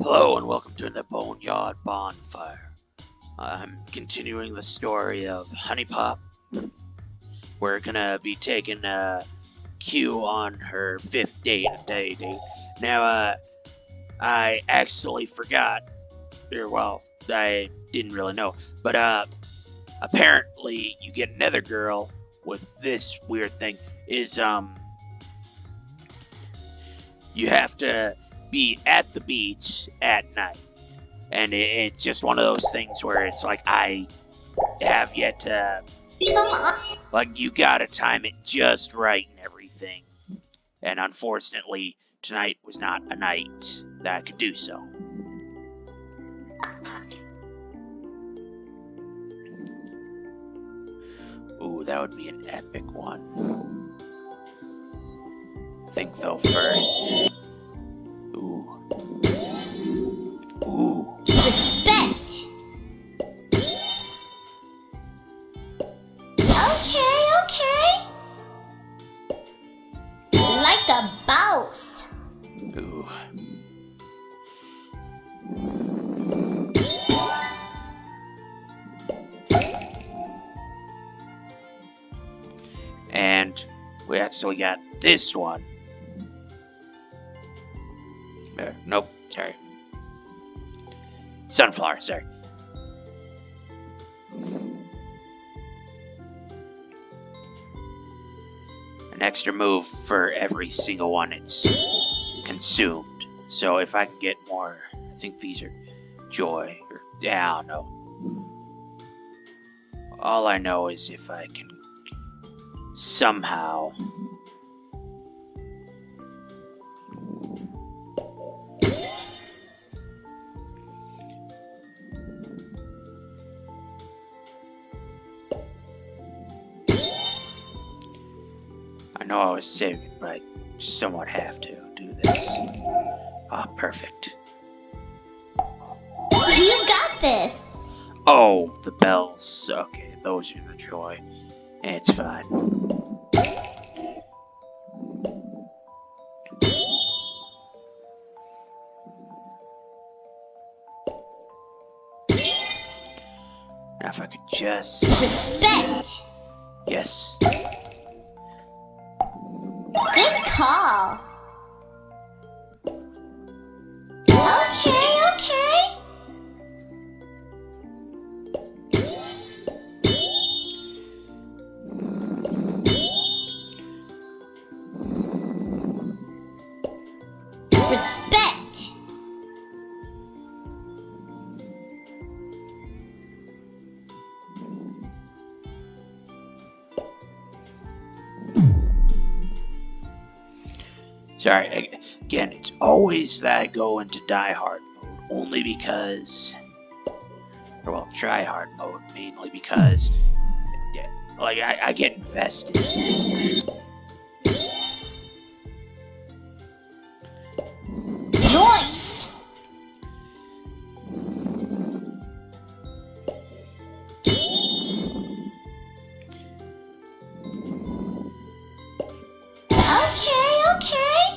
Hello and welcome to the Boneyard Bonfire. I'm continuing the story of Huniepop. We're gonna be taking Q on her 5th date. Now, I actually forgot, I didn't really know, but apparently you get another girl with this weird thing, you have to be at the beach at night. And it's just one of those things where it's like, I have yet to, like, you gotta time it just right and everything. And unfortunately, tonight was not a night that I could do so. Ooh, that would be an epic one. Think though first. Ooh. Respect. Okay. Like a boss. Ooh. And we actually got this one. Nope, sorry. Sunflower, sorry. An extra move for every single one it's consumed. So if I can get more, I think these are joy, or I don't know. All I know is if I can somehow I know I was saving it, but I somewhat have to do this. Ah, perfect. You got this. Oh, the bells. Okay, those are the joy. It's fine. Now if I could just... Respect. Yes. Good call. Okay. Respect. Sorry, again, it's always that I go into die hard mode, only because, or well, try hard mode, mainly because, yeah, like, I get invested. Noise. Okay.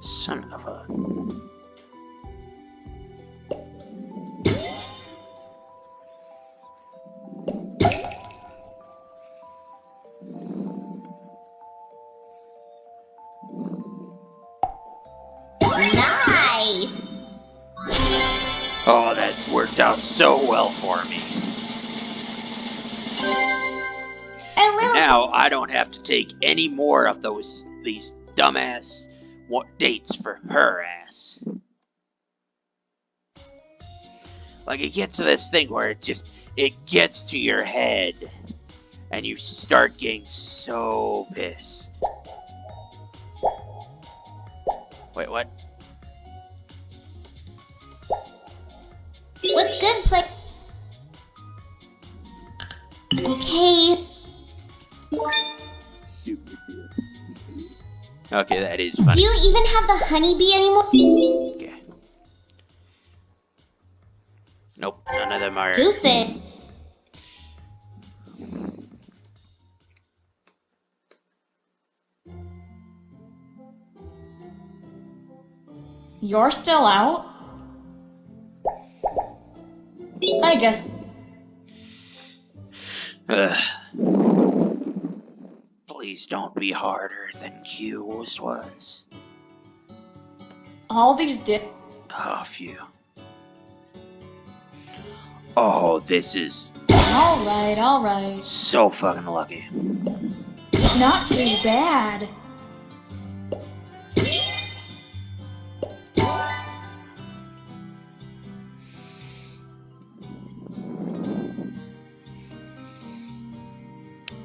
Son of a... Nice. Oh, that worked out so well for me. Now I don't have to take any more of these dumbass dates for her ass. Like, it gets to this thing where it gets to your head and you start getting so pissed. Wait, what? What's good, play? Okay. Super pissed. Okay, that is Do funny. you even have the honeybee anymore? Okay. Nope, none of them are. Deuces. You're still out? I guess. Ugh. Please don't be harder than Q's was. All these Oh, phew. Oh, this is Alright. so fucking lucky. Not too bad.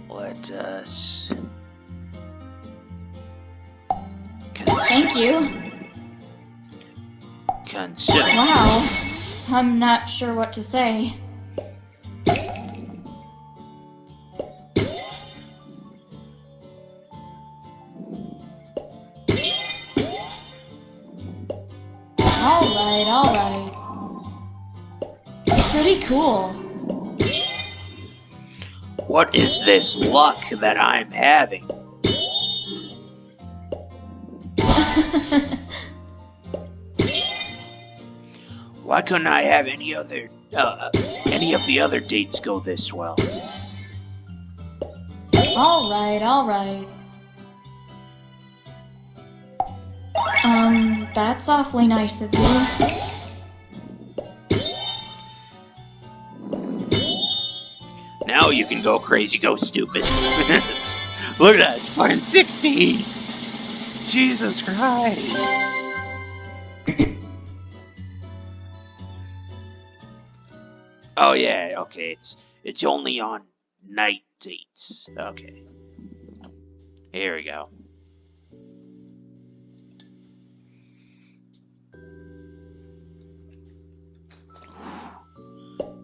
Let us Thank you. consider. Wow. I'm not sure what to say. Alright. Pretty cool. What is this luck that I'm having? Why couldn't I have any of the other dates go this well? Alright. That's awfully nice of you. Now you can go crazy, go stupid. Look at that, it's fucking 16! Jesus Christ! Oh yeah, okay, it's only on night dates. Okay. Here we go.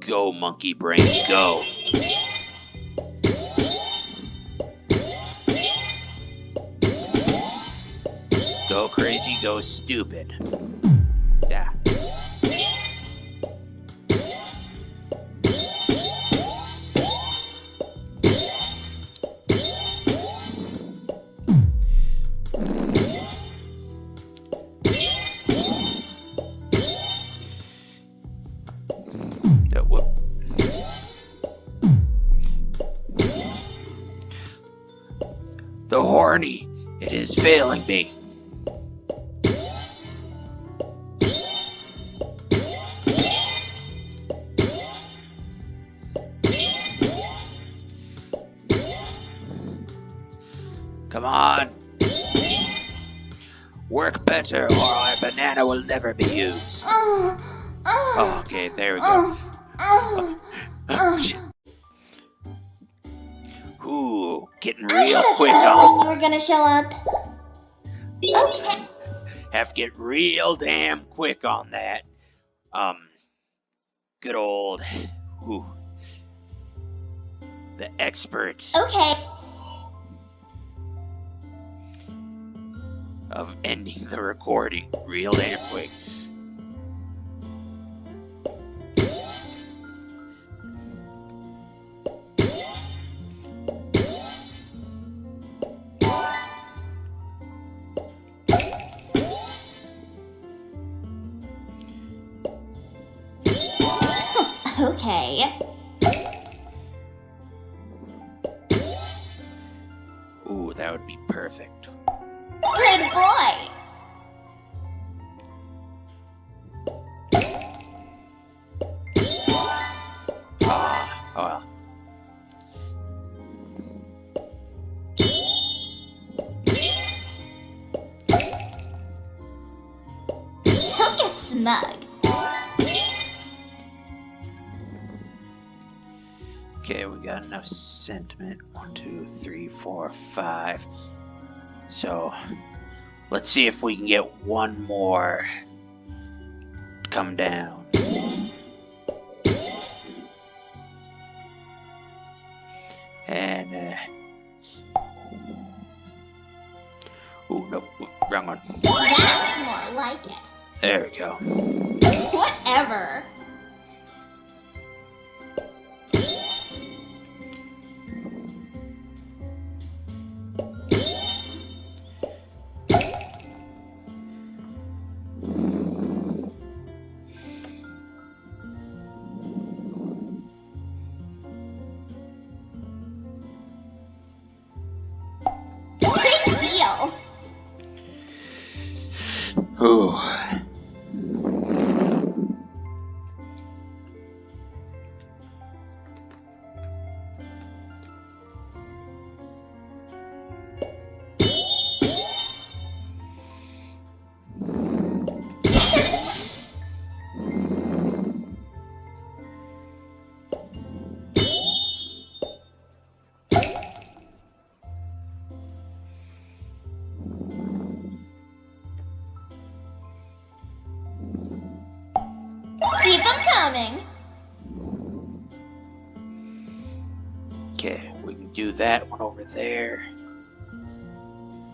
Go, monkey brain, go. Go crazy, go stupid. Yeah. Whoop. The horny, it is failing me. Come on. Work better or our banana will never be used. Oh, okay, there we go. Shit. Ooh, getting real quick When on. you were gonna show up. Okay. Have to get real damn quick on that. Good old, the expert Okay. of ending the recording real damn quick. Okay. Ooh, that would be perfect. Good boy. Ah, oh well. Don't get smug. Okay, we got enough sentiment. 1, 2, 3, 4, 5. So Let's see if we can get one more to come down. And, oh, no, wrong one. That's more like it. There we go. Whatever. Big deal. Ooh. Keep them coming. Okay, we can do that one over there.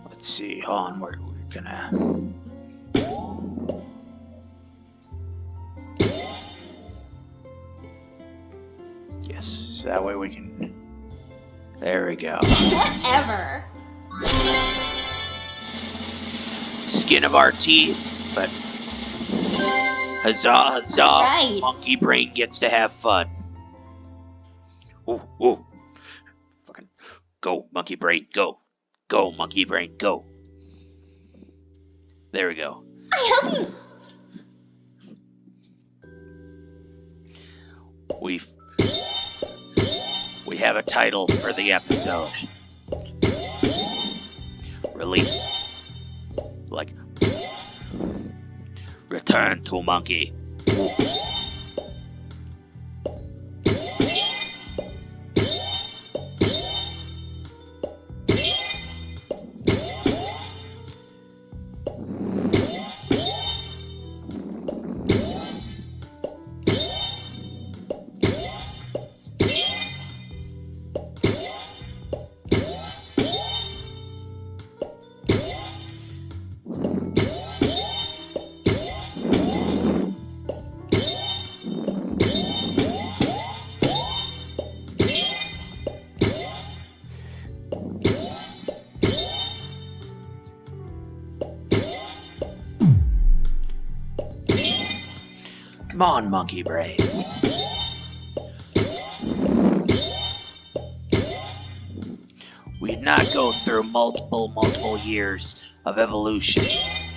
Let's see, hold on, we're gonna... Yes, that way we can... There we go. Whatever. Skin of our teeth, but... Huzzah, huzzah! Right. Monkey brain gets to have fun. Ooh, ooh. Fucking go, monkey brain, go. Go, monkey brain, go. There we go. I hope you... We have a title for the episode. Release. Like... Return to monkey. Come on, monkey brain. We'd not go through multiple years of evolution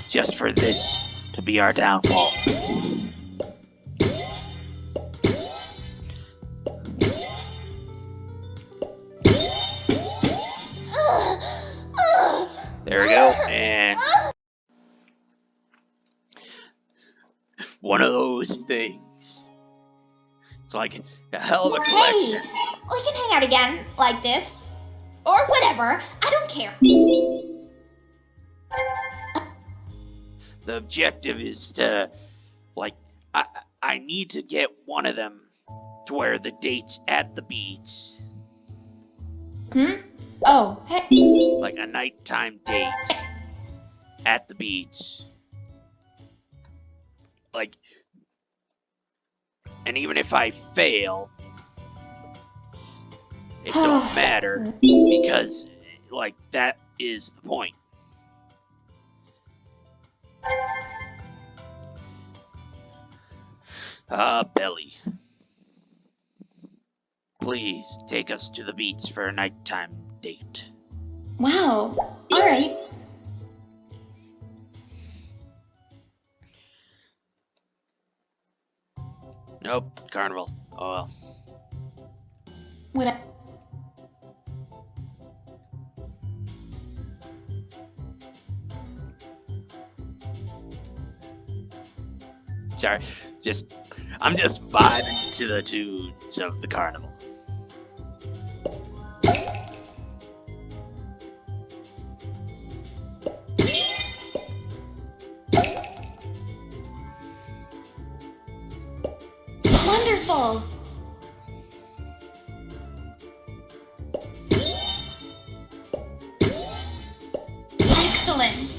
just for this to be our downfall. There we go, and one of those things. It's like a hell of a Hey, collection. we can hang out again, like this. Or whatever. I don't care. The objective is to, like, I need to get one of them to where the date's at the beach. Oh, hey. Like a nighttime date at the beach. Like, and even if I fail, it don't matter because, like, that is the point. Belly. Please take us to the beach for a nighttime date. Wow. All right. Nope, carnival. Oh well. What? Sorry, I'm just vibing to the tunes of the carnival. Wonderful! Excellent!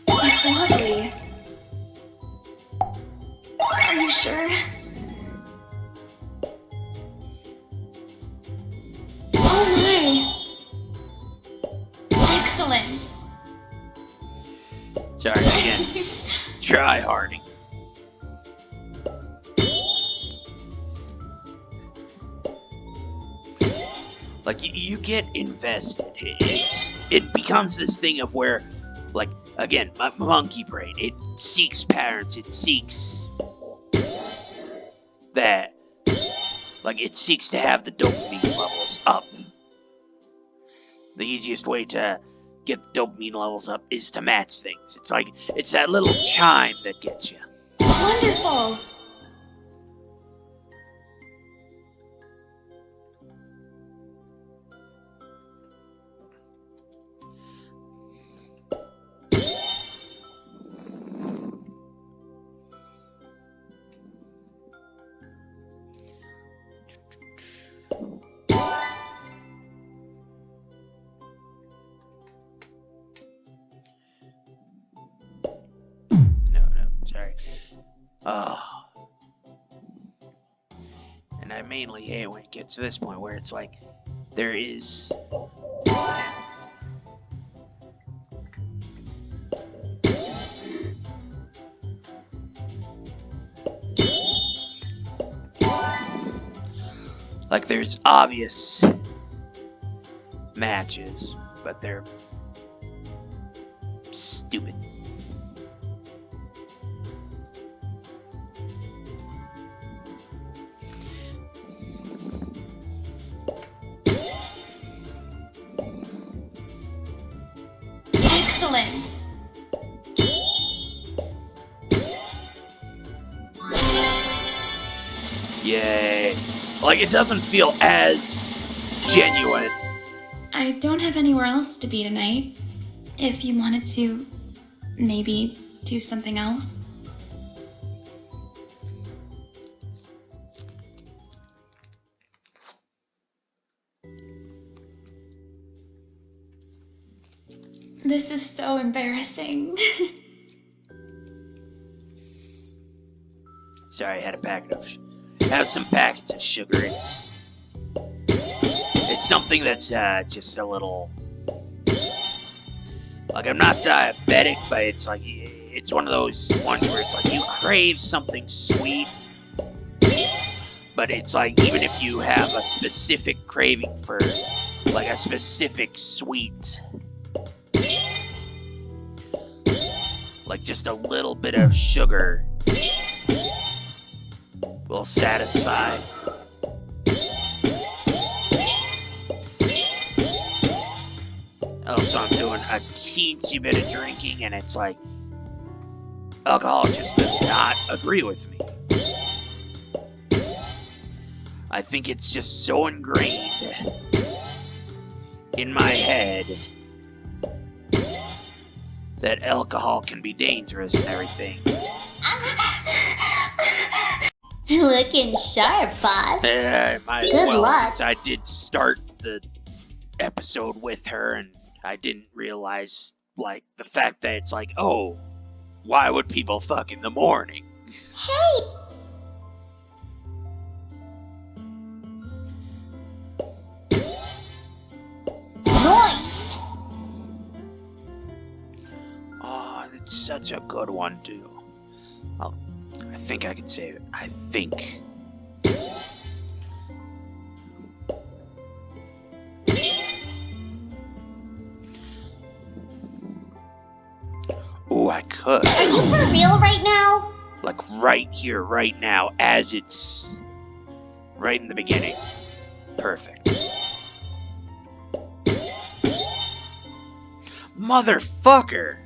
That's lovely. Are you sure? Oh my! Excellent! Sorry, again. Try harding. Like, you get invested. It becomes this thing of where, like, again, my monkey brain, it seeks patterns, it seeks that, like, it seeks to have the dopamine levels up. The easiest way to get the dopamine levels up is to match things. It's like, it's that little chime that gets you. Wonderful! No, sorry. And I mainly hate when it gets to this point where it's like, there is... Like, there's obvious matches, but they're stupid. Excellent! Yay. Like, it doesn't feel as genuine. I don't have anywhere else to be tonight. If you wanted to, maybe do something else. This is so embarrassing. Sorry, I had have some packets of sugar. It's something that's just a little, like, I'm not diabetic, but it's like, it's one of those ones where it's like you crave something sweet, but it's like, even if you have a specific craving for like a specific sweet, like just a little bit of sugar will satisfy. Also, I'm doing a teensy bit of drinking, and it's like, alcohol just does not agree with me. I think it's just so ingrained in my head that alcohol can be dangerous and everything. Looking sharp, boss. Might as Good well, luck. since I did start the episode with her, and I didn't realize, like, the fact that it's like, oh, why would people fuck in the morning? Hey! Noise! Oh, that's such a good one, too. I think I can save it. I think. Ooh, I could. Are you for real right now? Like, right here, right now, as it's right in the beginning. Perfect. Motherfucker!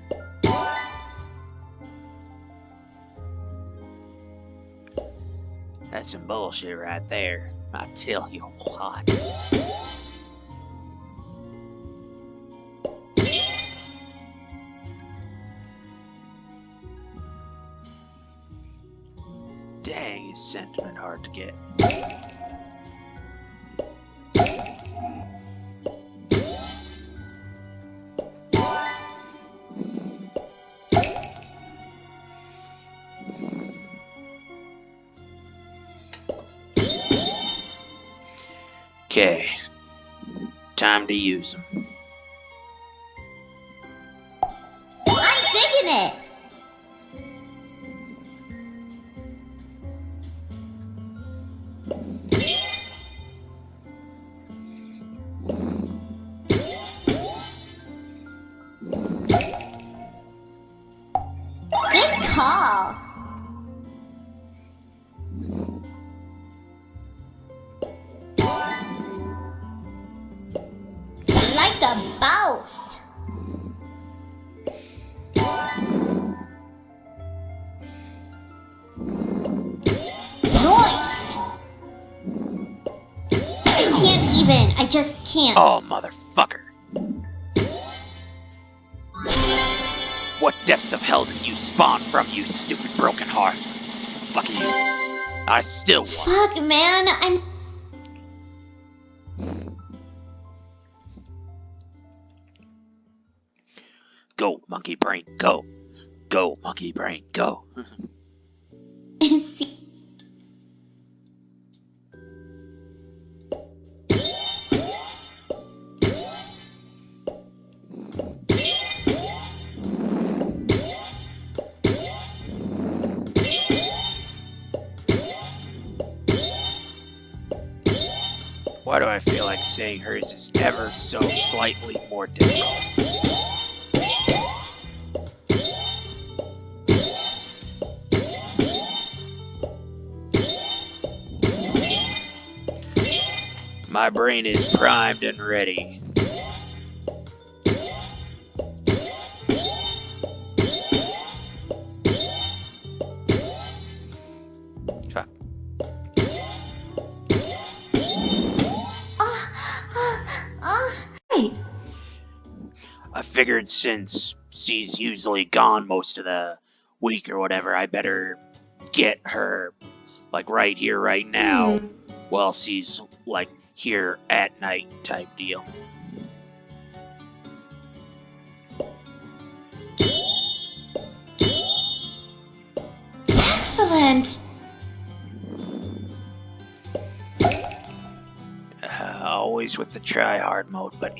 That's some bullshit right there. I tell you what. Dang, is sentiment hard to get. Okay, time to use them. I'm digging it. Good call. Like a boss. Noise. I can't even. I just can't. Oh, motherfucker. What depth of hell did you spawn from, you stupid broken heart? Fuck you. I still won. Fuck, man. I'm. Go, monkey brain, go. Go, monkey brain, go. See. Why do I feel like saying hers is ever so slightly more difficult? My brain is primed and ready. Fuck. Right. I figured since she's usually gone most of the week or whatever, I better get her, like, right here, right now, while she's, like, here at night type deal. Excellent. Always with the try-hard mode, but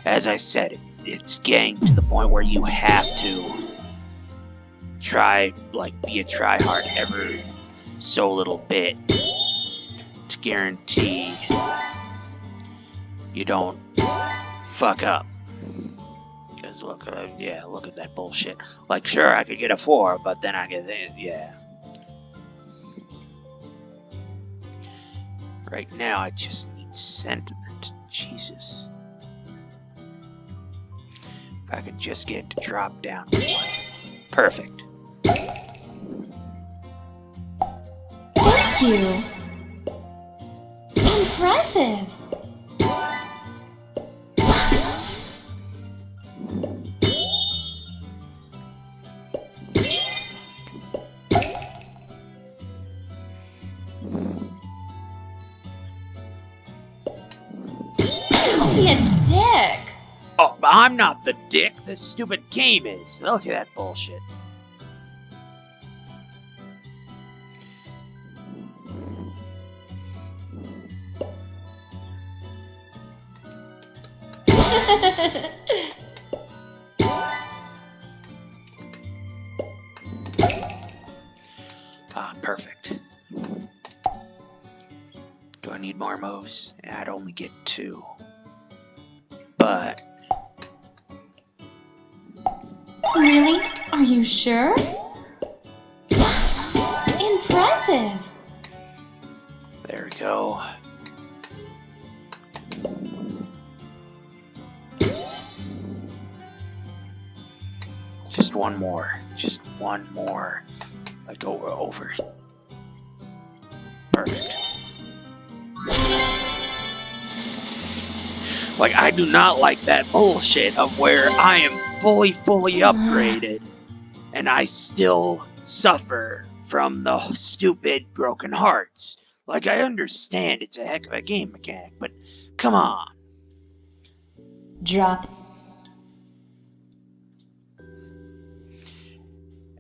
as I said, it's getting to the point where you have to try, like, be a try-hard every so little bit to guarantee you don't fuck up. Because look, look at that bullshit. Like, sure, I could get a 4, but then I get, yeah. Right now, I just need sentiment. Jesus. If I could just get it to drop down 1. Perfect. Thank you. Impressive. Don't be a dick. Oh, but I'm not the dick. This stupid game is. Look at that bullshit. Ah, perfect. Do I need more moves? Yeah, I'd only get 2. But Really? Are you sure? Impressive. there we go. Just one more. Just one more. I go over. Like, I do not like that bullshit of where I am fully upgraded, and I still suffer from the stupid broken hearts. Like, I understand it's a heck of a game mechanic, but come on. Drop.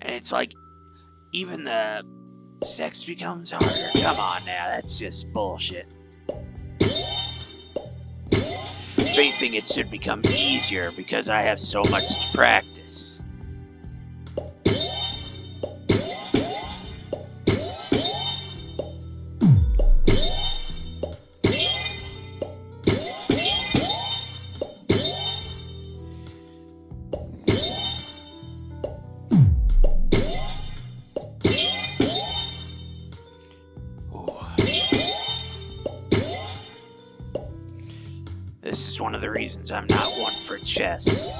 And it's like, even the sex becomes harder. Come on now, that's just bullshit. They think it should become easier because I have so much practice. This is one of the reasons I'm not one for chess.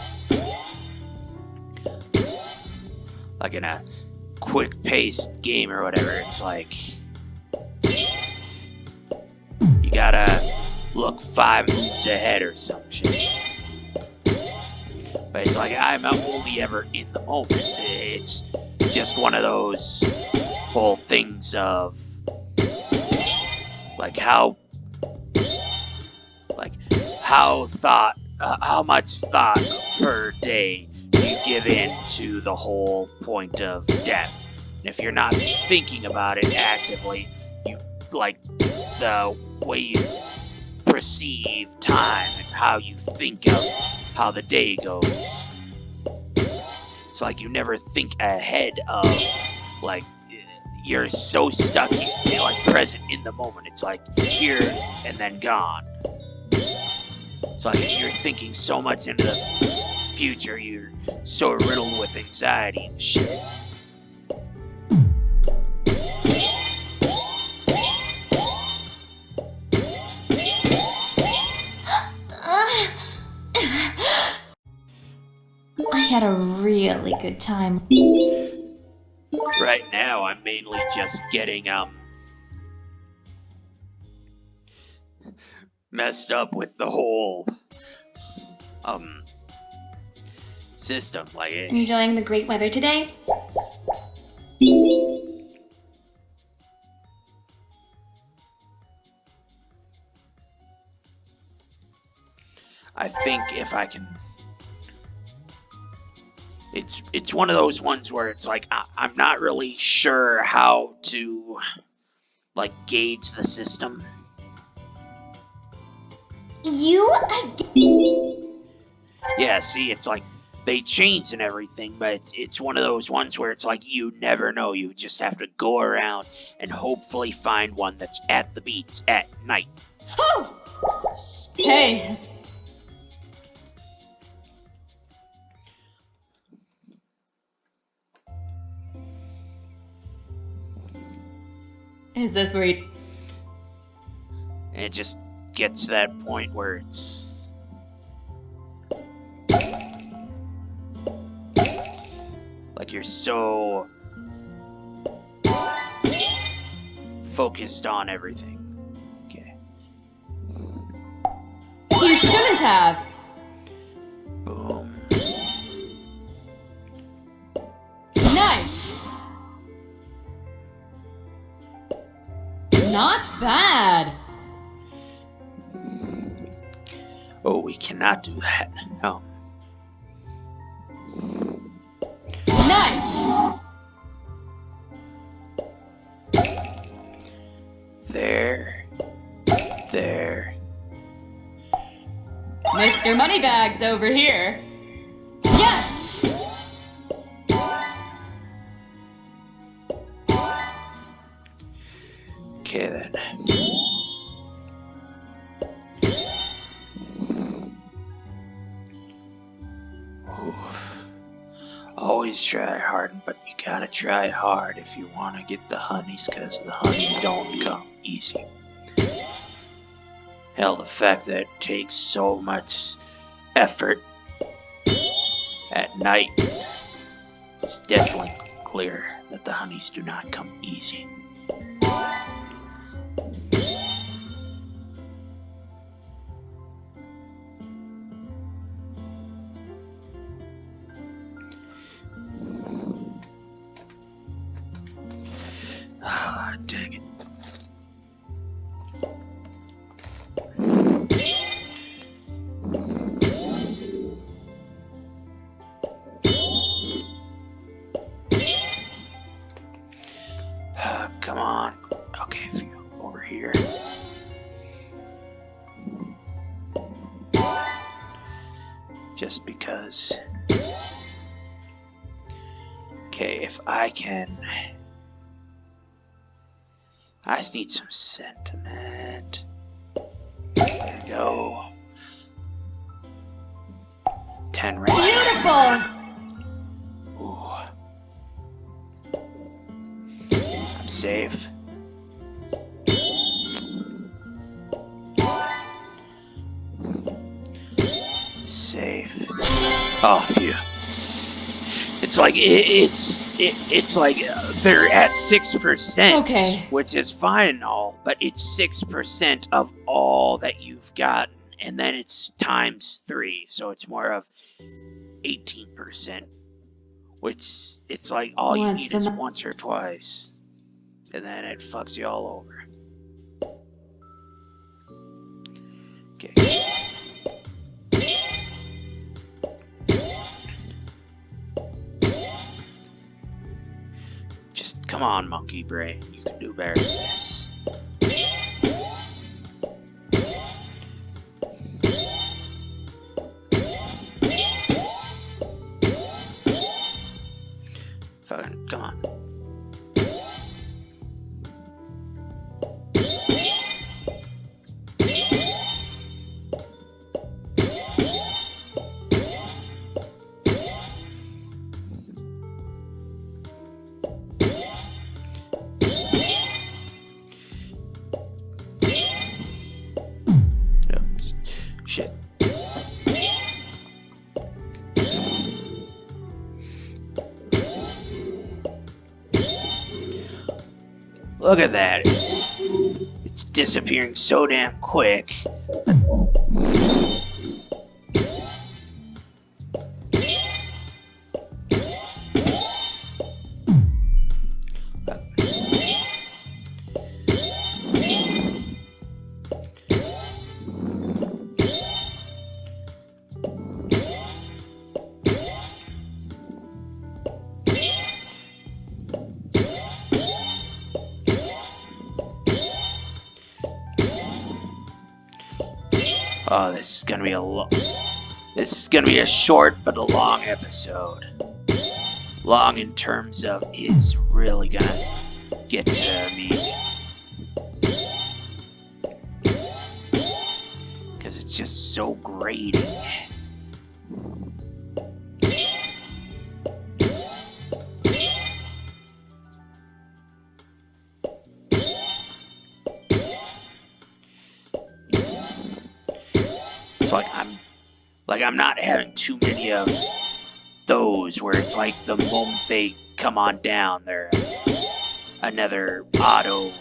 Like in a quick-paced game or whatever, it's like you gotta look 5 moves ahead or some shit. But it's like I'm only ever in the moment. It's just one of those whole things of like how much thought per day you give in to the whole point of death. And if you're not thinking about it actively, you like the way you perceive time and how you think of how the day goes. It's like you never think ahead of, like, you're so stuck in, like, present in the moment. It's like here and then gone. It's like if you're thinking so much into the future, you're so riddled with anxiety and shit. I had a really good time. Right now, I'm mainly just getting, messed up with the whole, system. Like, Enjoying the great weather today? I think if I can... It's one of those ones where it's like, I'm not really sure how to, like, gauge the system. Yeah, see, it's like, they change and everything, but it's one of those ones where it's like, you never know. You just have to go around and hopefully find one that's at the beach at night. Oh! Hey. Is this where you... And it just gets to that point where it's... like you're so... focused on everything. Okay. You shouldn't have. Boom. Nice. Not bad. Oh, we cannot do that. No. Nice. There. Mr. Moneybags over here. Yes! Okay then. Always try hard, but you gotta try hard if you want to get the honeys, because the honeys don't come easy. Hell, the fact that it takes so much effort at night is definitely clear that the honeys do not come easy. Just because. Okay, if I can... I just need some sentiment. There we go. 10 right. Beautiful! Ooh. I'm safe. Safe. Oh, phew. It's like it's like they're at 6%, Okay. which is fine and all, but it's 6% of all that you've gotten, and then it's times 3, so it's more of 18%, which it's like all you What's need the is nu- once or twice, and then it fucks you all over. Okay. Just come on, monkey brain. You can do better than this. Fucking, come on. Oops. Shit. Look at that. It's disappearing so damn quick. Oh, this is gonna be this is gonna be a short but a long episode. Long in terms of it's really gonna get to me. Because it's just so grating. I'm not having too many of those where it's like the moment they come on down, they're another auto.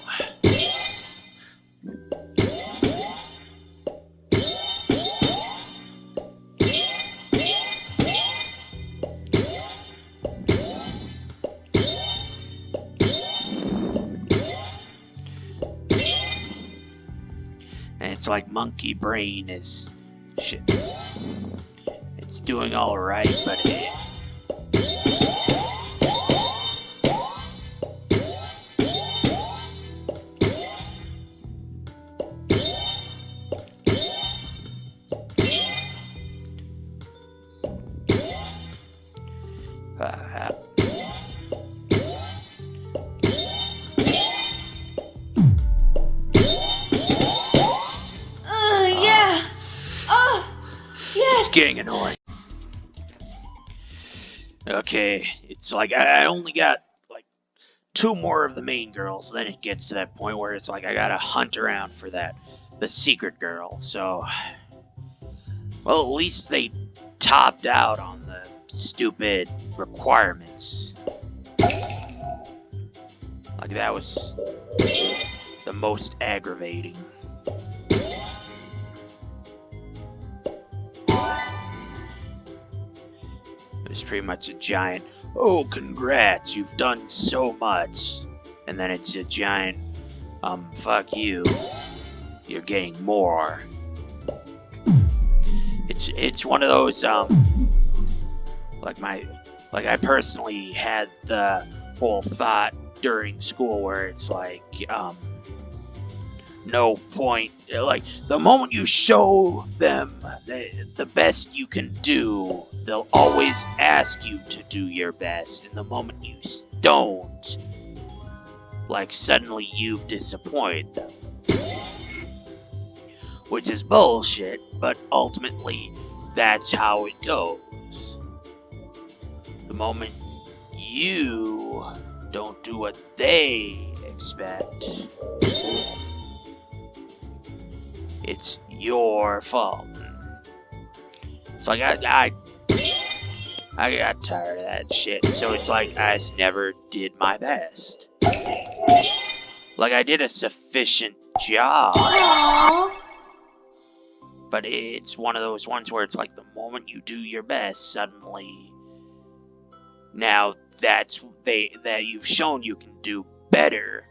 And it's like monkey brain is shit. It's doing all right, but Yeah. Oh, yes. it's getting annoying. Okay, it's like I only got like 2 more of the main girls, then it gets to that point where it's like I gotta hunt around for the secret girl, so... Well, at least they topped out on the stupid requirements. Like, that was the most aggravating. It was pretty much a giant, oh, congrats, you've done so much. And then it's a giant, fuck you. You're getting more. It's one of those, like I personally had the whole thought during school where it's like, no point. Like, the moment you show them the best you can do, they'll always ask you to do your best. And the moment you don't, like, suddenly you've disappointed them. Which is bullshit, but ultimately, that's how it goes. The moment you don't do what they expect, it's your fault. It's like I got tired of that shit, so it's like I just never did my best. Like, I did a sufficient job. Aww. But it's one of those ones where it's like the moment you do your best, suddenly, now that you've shown you can do better,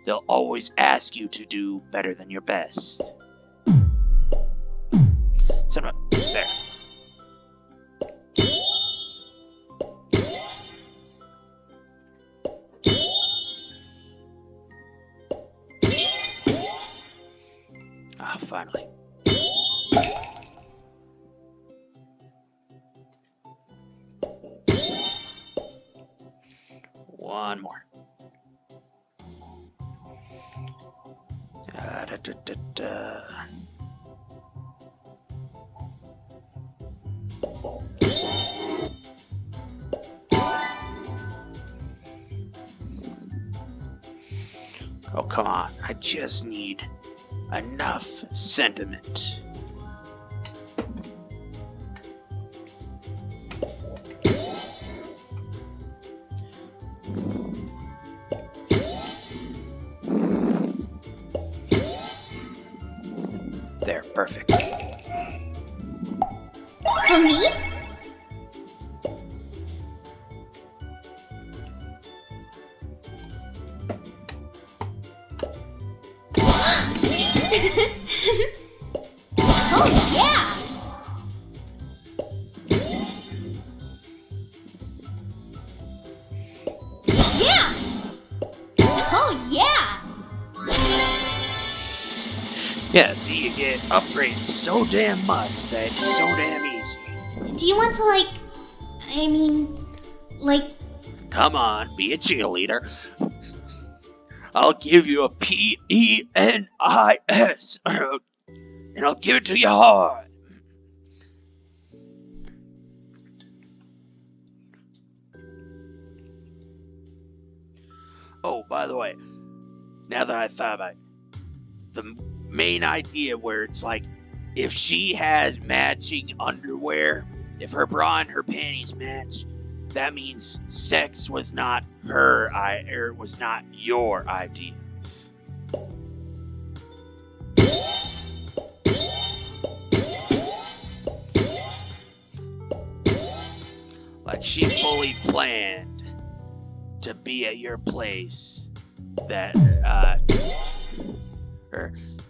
they'll always ask you to do better than your best. So, there. Ah, finally. One more. Da, da, da, da, da. Oh, come on. I just need enough sentiment. There, perfect. For me? Oh, yeah! Yeah! Oh, yeah! Yeah, so you get upgrades so damn much that it's so damn easy. Do you want to, like... I mean... Like... Come on, be a cheerleader. I'll give you a PENIS, and I'll give it to you hard. Oh, by the way, now that I thought about it, the main idea where it's like, if she has matching underwear, if her bra and her panties match, that means sex was not was not your idea. Like, she fully planned to be at your place.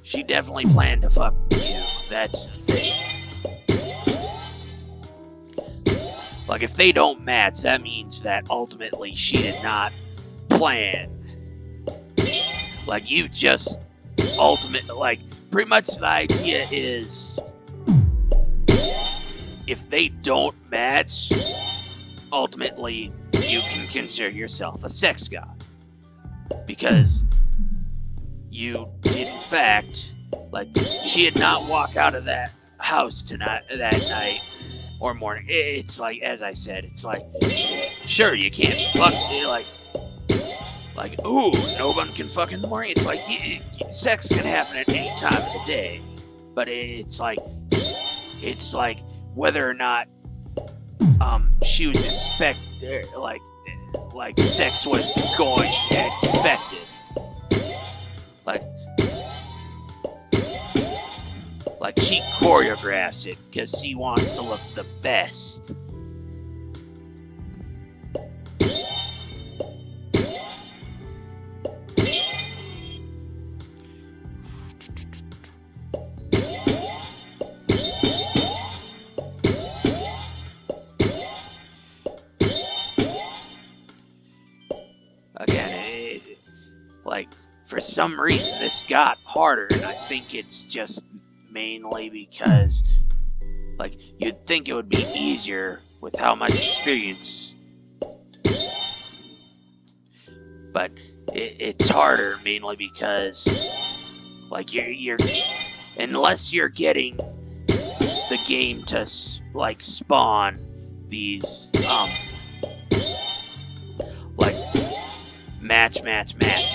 She definitely planned to fuck with you. That's the thing. Like, if they don't match, that means that ultimately she did not plan. Like, you just pretty much the idea is, if they don't match, ultimately you can consider yourself a sex god. Because you did, in fact, like, she did not walk out of that house that night or morning. It's like, as I said, it's like, sure, you can't fuck, like, ooh, no one can fuck in the morning. It's like, sex can happen at any time of the day. But it's like whether or not she was like sex was going expected. Like she choreographs it because she wants to look the best. Again, like, for some reason this got harder, and I think it's just mainly because, like, you'd think it would be easier with how much experience, but it's harder mainly because, like, you're unless you're getting the game to like spawn these like match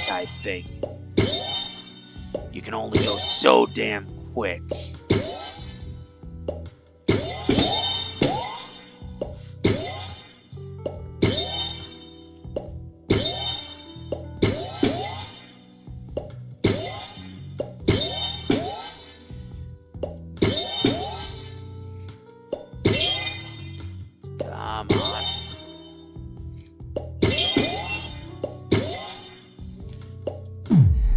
type thing, you can only go so damn quick. Come on.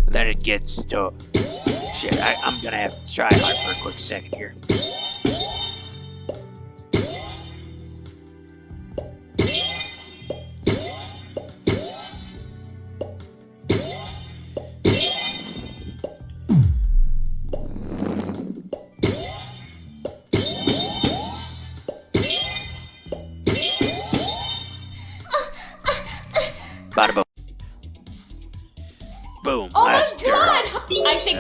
Then it gets to... Shit, I'm gonna have to try hard for a quick second here. Bada boom. Boom. Oh my Last girl. god! I think.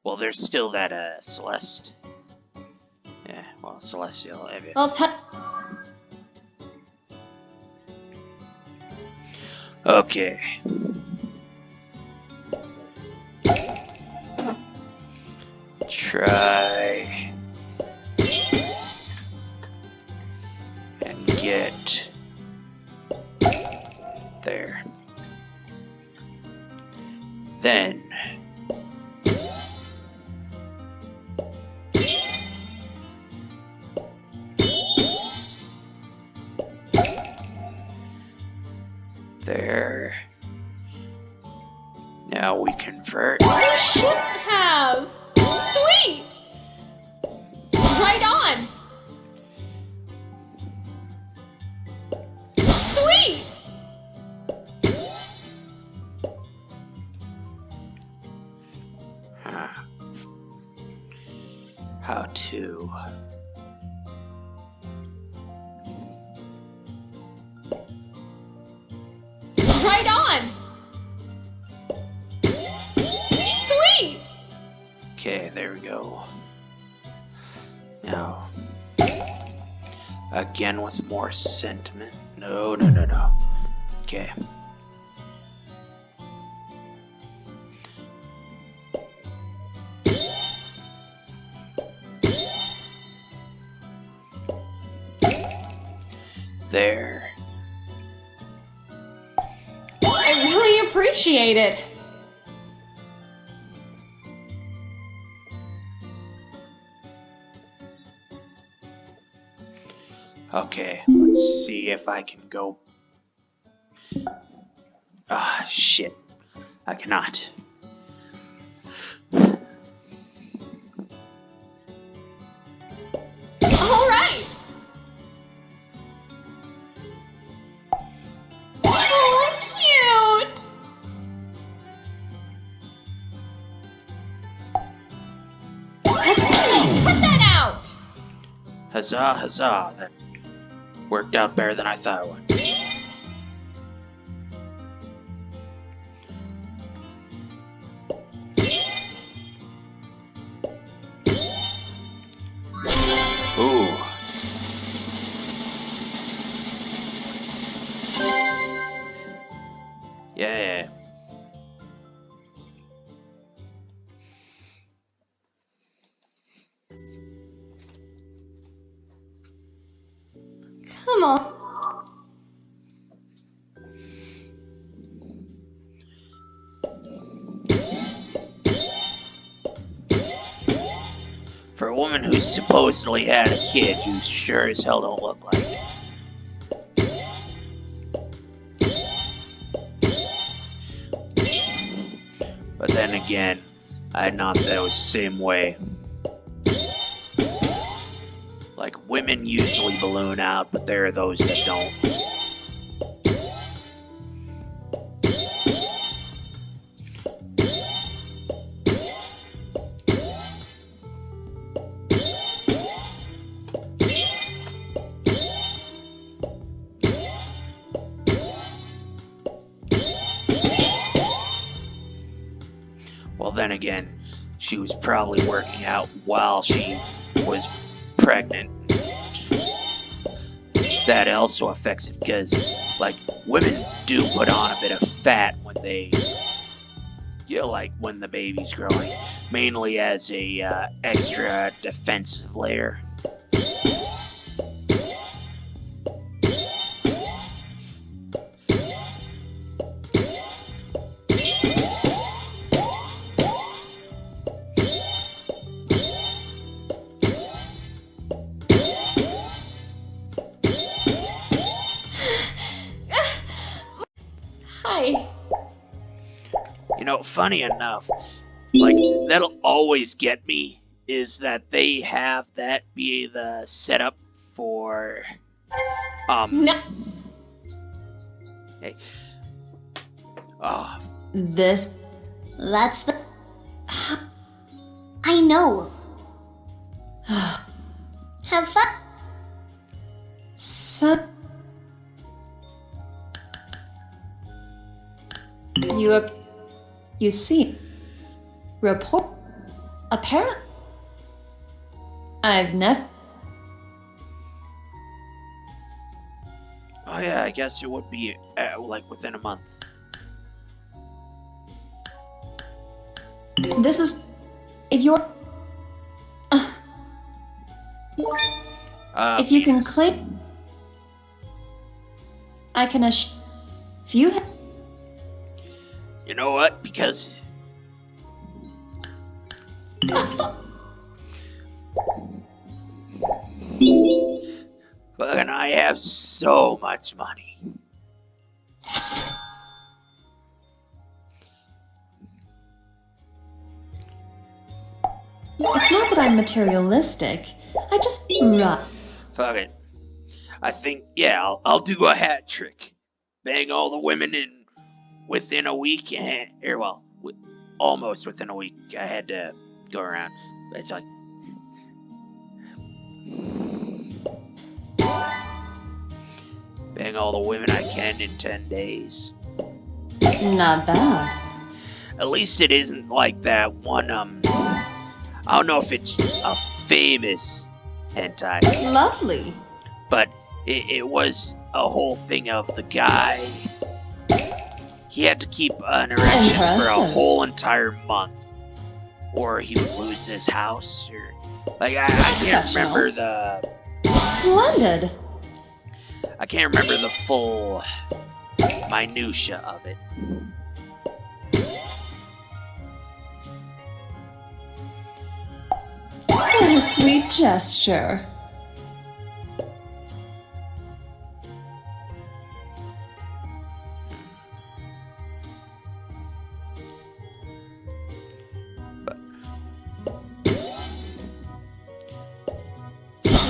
Well, there's still that Celeste. Yeah, well, Celestial. I'll tell. Okay. Try and get there. Then there. Now we convert. You shouldn't have. Sweet. Right on. Sweet. How to... Right on. Sweet. Okay, there we go. Now, again with more sentiment. No. Okay. There. I really appreciate it. Okay, let's see if I can go. Ah, shit. I cannot. All right. Oh, cute. Hey, cut that out. Huzzah, huzzah. That worked out better than I thought it would. Ooh. Yeah. Come on. For a woman who supposedly had a kid, you sure as hell don't look like it. But then again, I not that it was the same way. Like, women usually balloon out, but there are those that don't. then again, she was probably working out while she was pregnant. That also affects it because, like, women do put on a bit of fat when they, like when the baby's growing, mainly as a extra defensive layer. Hi. Funny enough, like, that'll always get me is that they have that be the setup for, No. hey, oh, This. That's the. I know. Have fun. So you see, report apparent. I've never. oh yeah, I guess it would be, like, within a month. This is if you're if you can Venus. claim, I can assure you. You know what? Because fucking I have so much money. It's not that I'm materialistic. I just Fuck it. I think, yeah, I'll do a hat trick. Bang all the women in within a week, almost within a week. I had to go around. But it's like, bang all the women I can in 10 days. not bad. At least it isn't like that one, I don't know if it's a famous hentai, Lovely. but it was a whole thing of the guy. He had to keep an erection for a Impressive. whole entire month, or he would lose his house. Or like I can't remember the Splendid. I can't remember the full minutia of it. What a sweet gesture.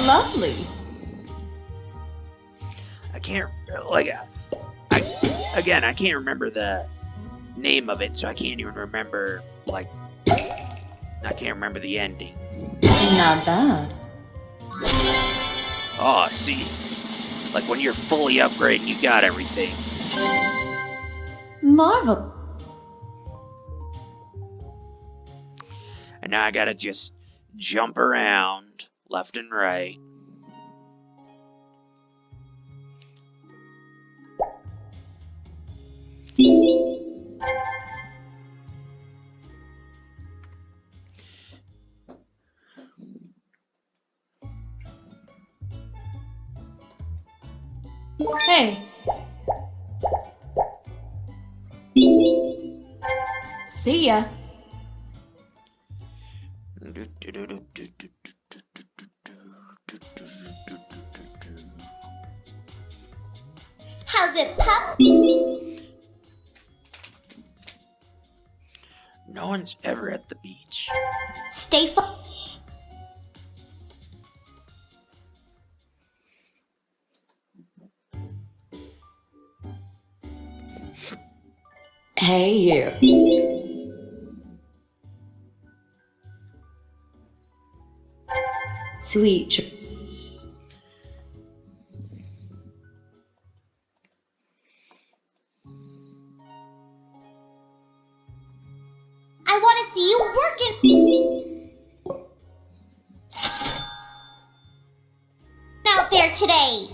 Lovely. I can't I can't remember the name of it, so I can't even remember I can't remember the ending. Not bad. Oh, see, like when you're fully upgraded, you got everything. Marvel. And now I gotta just jump around left and right. Hey. See ya. How's it, pup? No one's ever at the beach. Stay fo- Hey, you. Sweet. I want to see you there today.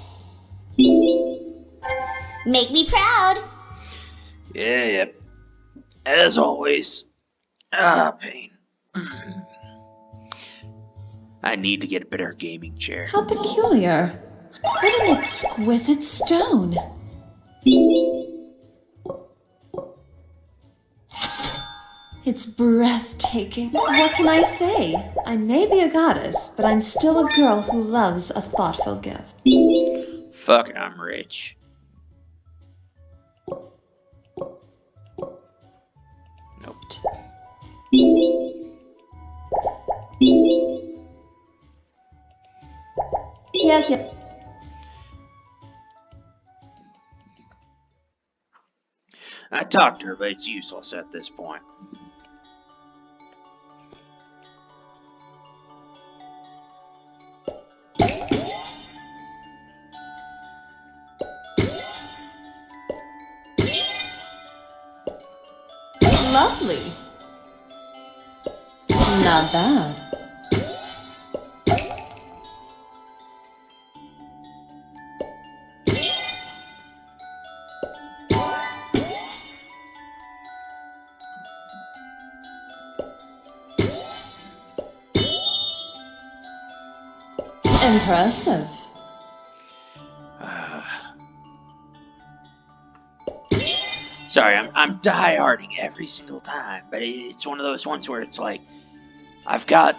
Make me proud. Yeah. As always. Pain. I need to get a better gaming chair. How peculiar. What an exquisite stone. It's breathtaking. What can I say? I may be a goddess, but I'm still a girl who loves a thoughtful gift. Fuck it, I'm rich. Nope. Yes. I talked to her, but it's useless at this point. Lovely. Not bad. Impressive. Sorry, I'm die-harding every single time, but it's one of those ones where it's like, I've got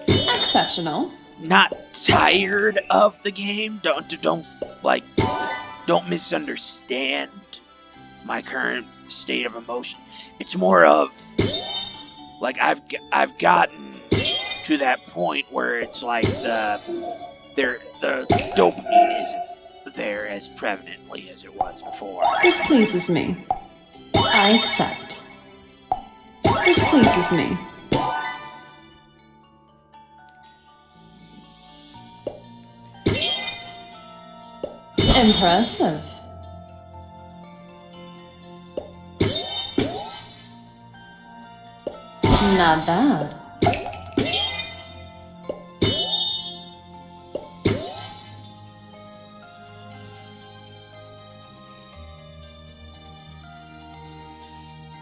Exceptional. not tired of the game. Don't misunderstand my current state of emotion. It's more of like I've gotten to that point where it's like the dopamine isn't there as prevalently as it was before. This pleases me. I accept. This pleases me. Impressive. Not bad.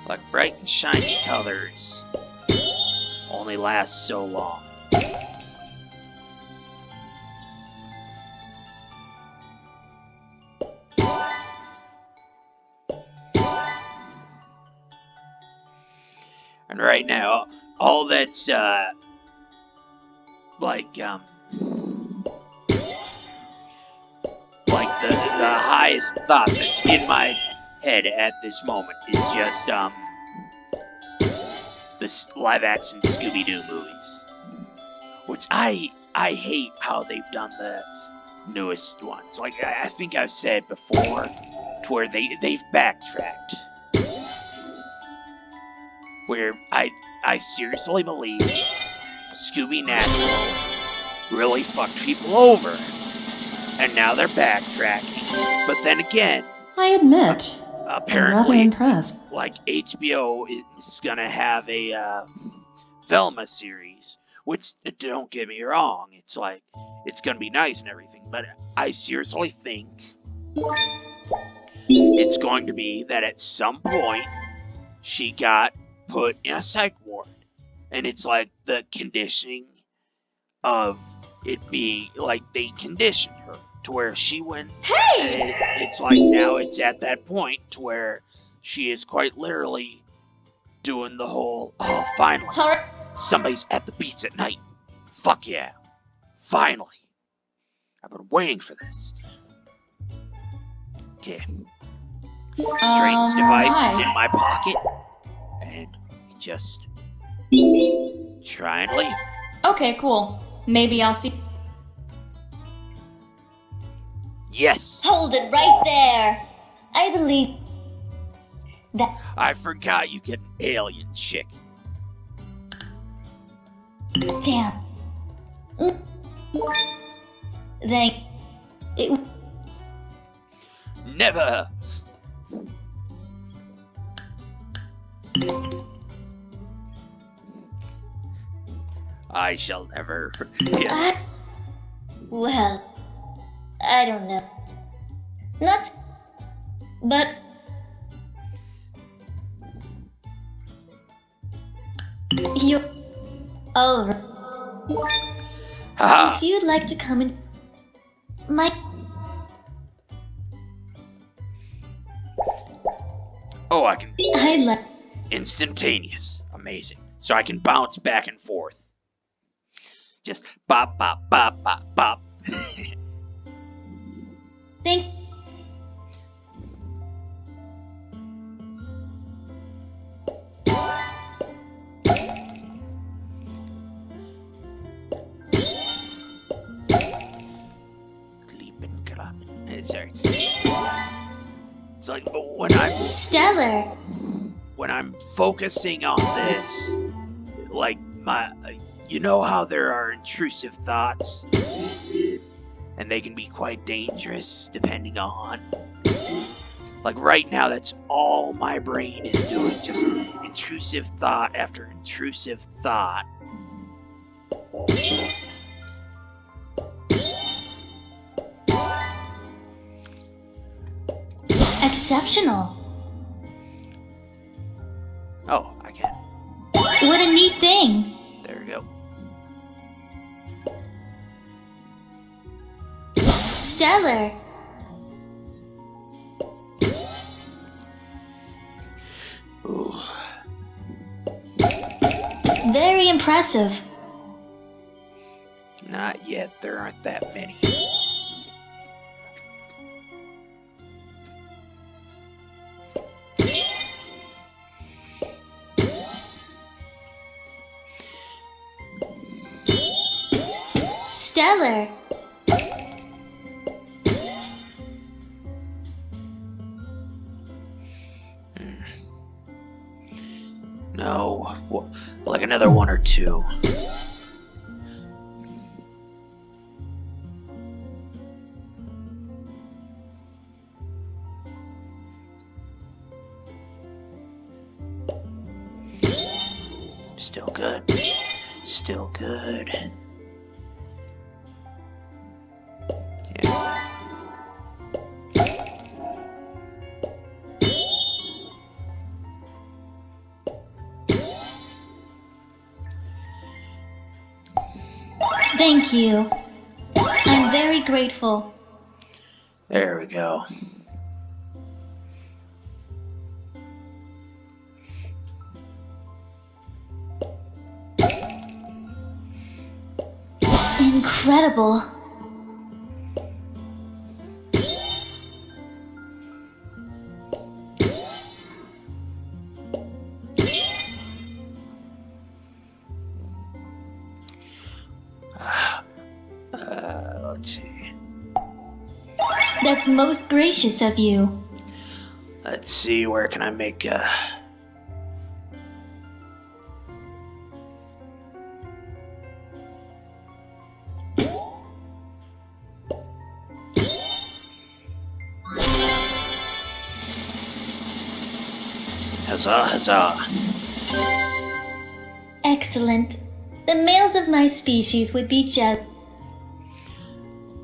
Like bright and shiny colors only last so long. And right now, all that's like the highest thought that's in my head at this moment is just this live action Scooby-Doo movies, which I hate how they've done the newest ones. Like I think I've said before, to where they've backtracked, where I seriously believe Scooby Natural really fucked people over, and now they're backtracking. But then again, I admit, I'm rather apparently, impressed. like HBO is gonna have a Velma series, which don't get me wrong, it's like it's gonna be nice and everything, but I seriously think it's going to be that at some point she got put in a psych ward, and it's like the conditioning of it being like they conditioned her to where she went. Hey! It's like now it's at that point to where she is quite literally doing the whole, oh, finally, somebody's at the beats at night. Fuck yeah. Finally. I've been waiting for this. Okay. Strange device is in my pocket. And just try and leave. Okay, cool. Maybe I'll see. Yes. Hold it right there. I believe that. I forgot you get an alien chick. Damn. Then it. Never. I shall never forget. Well, I don't know. Not. But. You. Oh. Haha. If you'd like to come in. My. Oh, I can. I'd like. Instantaneous. Amazing. So I can bounce back and forth. Just bop, bop, bop, bop, bop. Think. Cleepin' cloppin'. Sorry. It's like Stellar. when I'm focusing on this, like you know how there are intrusive thoughts, and they can be quite dangerous depending on. Like right now, that's all my brain is doing, just intrusive thought after intrusive thought. Exceptional. Oh, I can. What a neat thing. There we go. Stellar. Ooh. Very impressive. Not yet. There aren't that many. Stellar. No, like another one or two. Still good. Still good. Yeah. Thank you. I'm very grateful. There we go. Incredible. Let's see. That's most gracious of you. Let's see, where can I make Huzzah, huzzah. Excellent. The males of my species would be jealous.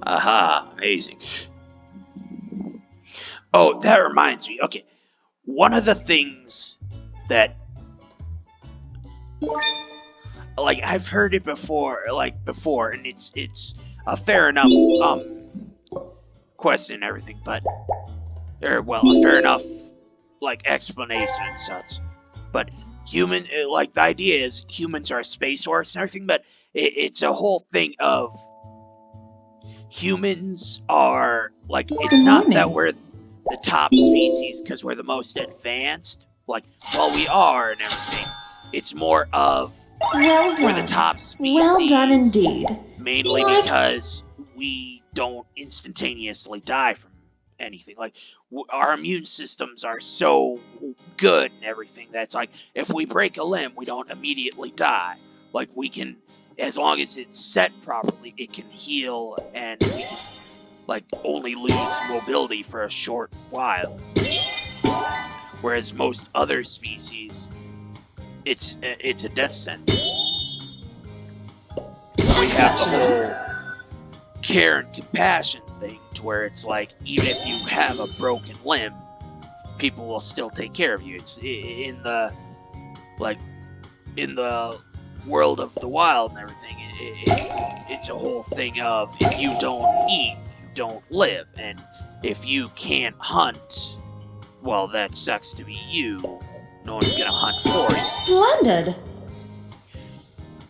Aha, amazing. Oh, that reminds me. Okay, one of the things that, like, I've heard it before, and it's a fair enough question and everything, but a fair enough explanation and such. But the idea is humans are space orcs and everything, but it's a whole thing of humans are it's not that we're the top species because we're the most advanced. We are and everything. It's more of Well done. we're the top species. Well done indeed. Mainly because we don't instantaneously die from anything. Our immune systems are so good and everything that's if we break a limb, we don't immediately die. We can, as long as it's set properly, it can heal and we can only lose mobility for a short while. Whereas most other species, it's a death sentence. We have the whole care and compassion thing to where it's like, even if you have a broken limb, people will still take care of you. It's in the world of the wild and everything. It's a whole thing of, if you don't eat, you don't live, and if you can't hunt, well, that sucks to be you. No one's gonna hunt for you. Splendid!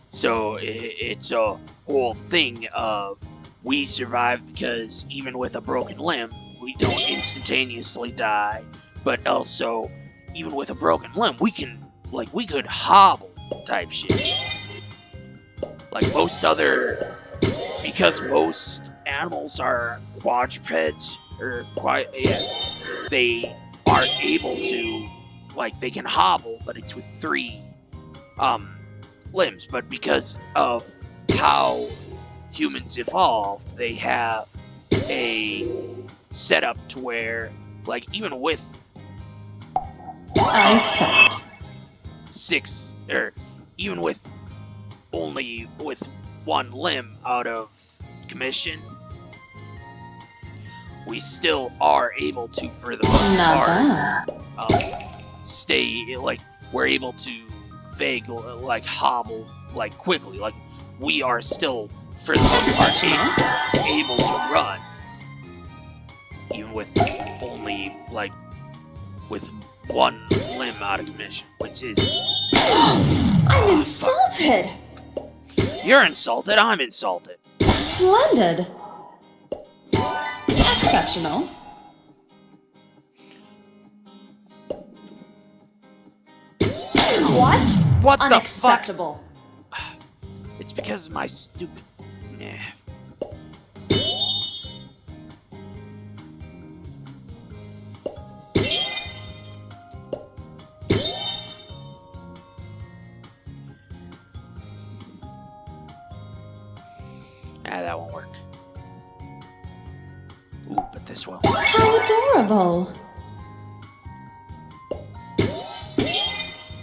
So it's a whole thing of, we survive because even with a broken limb, we don't instantaneously die, but also, even with a broken limb, we could hobble type shit. Like because most animals are quadrupeds, they are able to, they can hobble, but it's with 3 limbs. But because of how humans evolved, they have a setup to where, even with I accept. 6, or even with only with 1 limb out of commission, we still are able to, for the most part, stay, we're able to vaguely, hobble, quickly. We are still, for the most part, able to run. Even with only, with 1 limb out of commission, which is... I'm insulted! You're insulted, I'm insulted. Splendid! Exceptional. What? What the fuck? Unacceptable. It's because of my stupid... that won't work. Ooh, but this will. How adorable.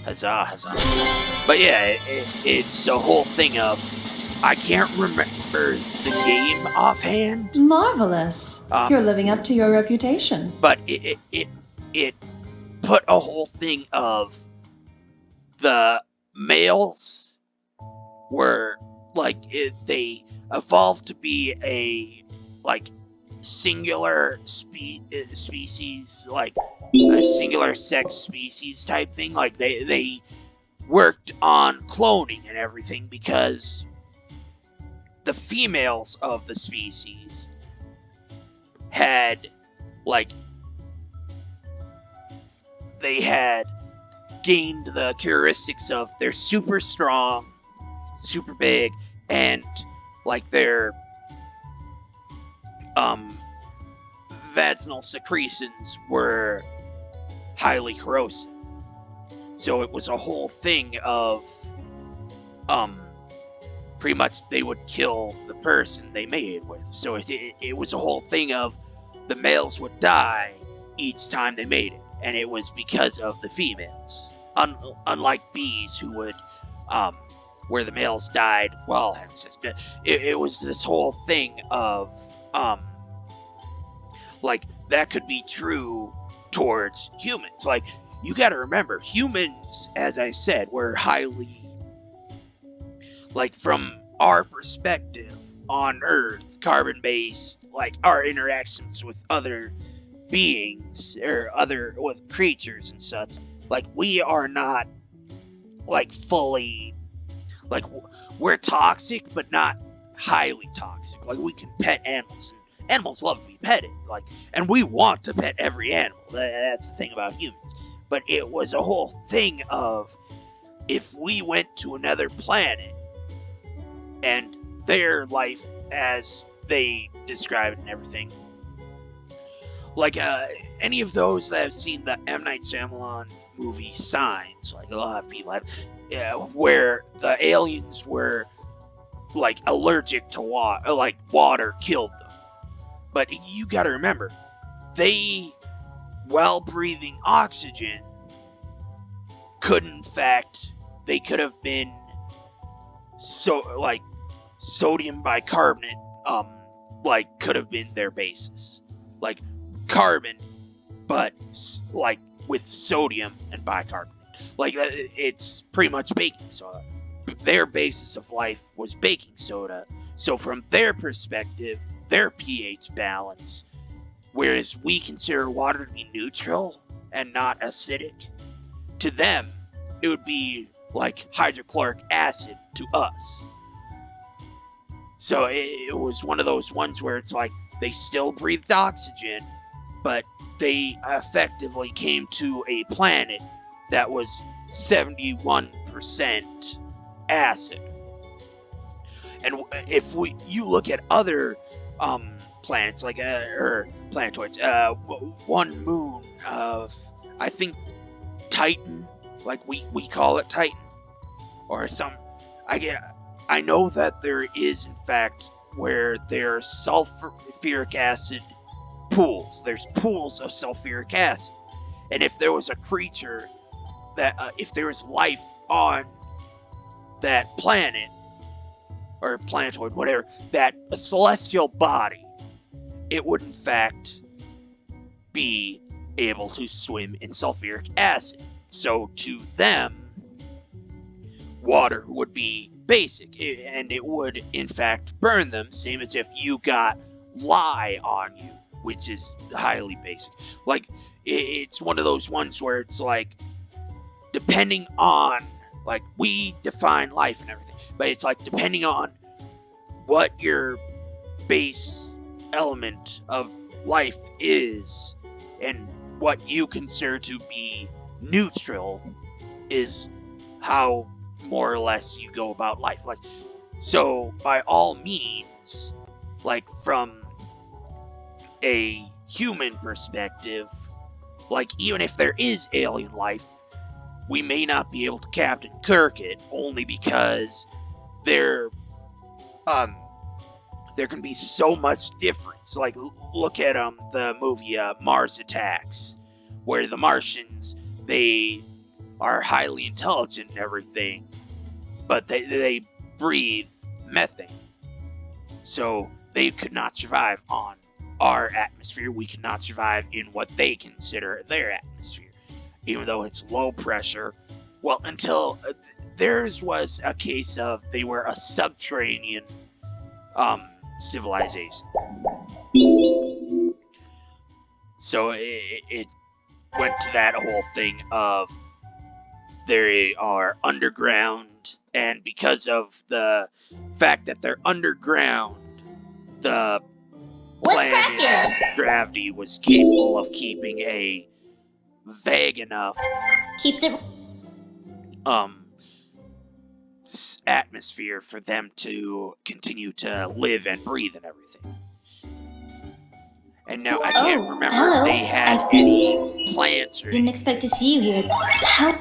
Huzzah, huzzah. But yeah, it's a whole thing of... I can't remember the game offhand. Marvelous. You're living up to your reputation. But it put a whole thing of... The males were, they evolved to be a, singular species, a singular sex species type thing. They worked on cloning and everything because the females of the species had, they had gained the characteristics of, they're super strong, super big, and their vaginal secretions were highly corrosive. So it was a whole thing of pretty much they would kill the person they mated with. So it was a whole thing of, the males would die each time they mated, and it was because of the females. Unlike bees, who would where the males died while having sex. It was this whole thing of, that could be true towards humans. You gotta remember, humans, as I said, were highly, from our perspective on Earth, carbon-based, our interactions with other beings, or with creatures and such, we are not, fully... we're toxic, but not highly toxic. We can pet animals, and animals love to be petted. And we want to pet every animal. That's the thing about humans. But it was a whole thing of, if we went to another planet, and their life, as they describe it and everything, any of those that have seen the M. Night Shyamalan movie Signs, a lot of people have, where the aliens were allergic to water, water killed them. But you gotta remember, they, while breathing oxygen, they could have been sodium bicarbonate like could have been their basis, like carbon, but like with sodium and bicarbonate. Like it's pretty much baking soda. Their basis of life was baking soda. So from their perspective, their pH balance, whereas we consider water to be neutral and not acidic, to them it would be like hydrochloric acid to us. So it was one of those ones where it's like they still breathed oxygen, but they effectively came to a planet that was 71% acid. And if you look at other planets, like or planetoids, one moon of, I think, Titan, like we call it Titan, or some, I know that there is, in fact, where there's sulfuric acid pools. There's pools of sulfuric acid. And if there was a creature that, if there was life on that planet, or planetoid, whatever, that a celestial body, it would in fact be able to swim in sulfuric acid. So to them, water would be basic, and it would in fact burn them, same as if you got lye on you, which is highly basic. Like, it's one of those ones where it's like, depending on, like, we define life and everything, but it's like, depending on what your base element of life is and what you consider to be neutral is how more or less you go about life. Like, so by all means, like, from a human perspective, like, even if there is alien life, we may not be able to Captain Kirk it, only because there can be so much difference. Like, look at the movie Mars Attacks, where the Martians, they are highly intelligent and everything, but they breathe methane. So they could not survive on our atmosphere. We could not survive in what they consider their atmosphere, even though it's low pressure. Well, until theirs was a case of they were a subterranean civilization. So it went to that whole thing of they are underground, and because of the fact that they're underground, the planet's gravity was capable of keeping a vague enough Keeps it. atmosphere for them to continue to live and breathe and everything. And now I can't remember hello. if they had any plants or Didn't expect to see you here. How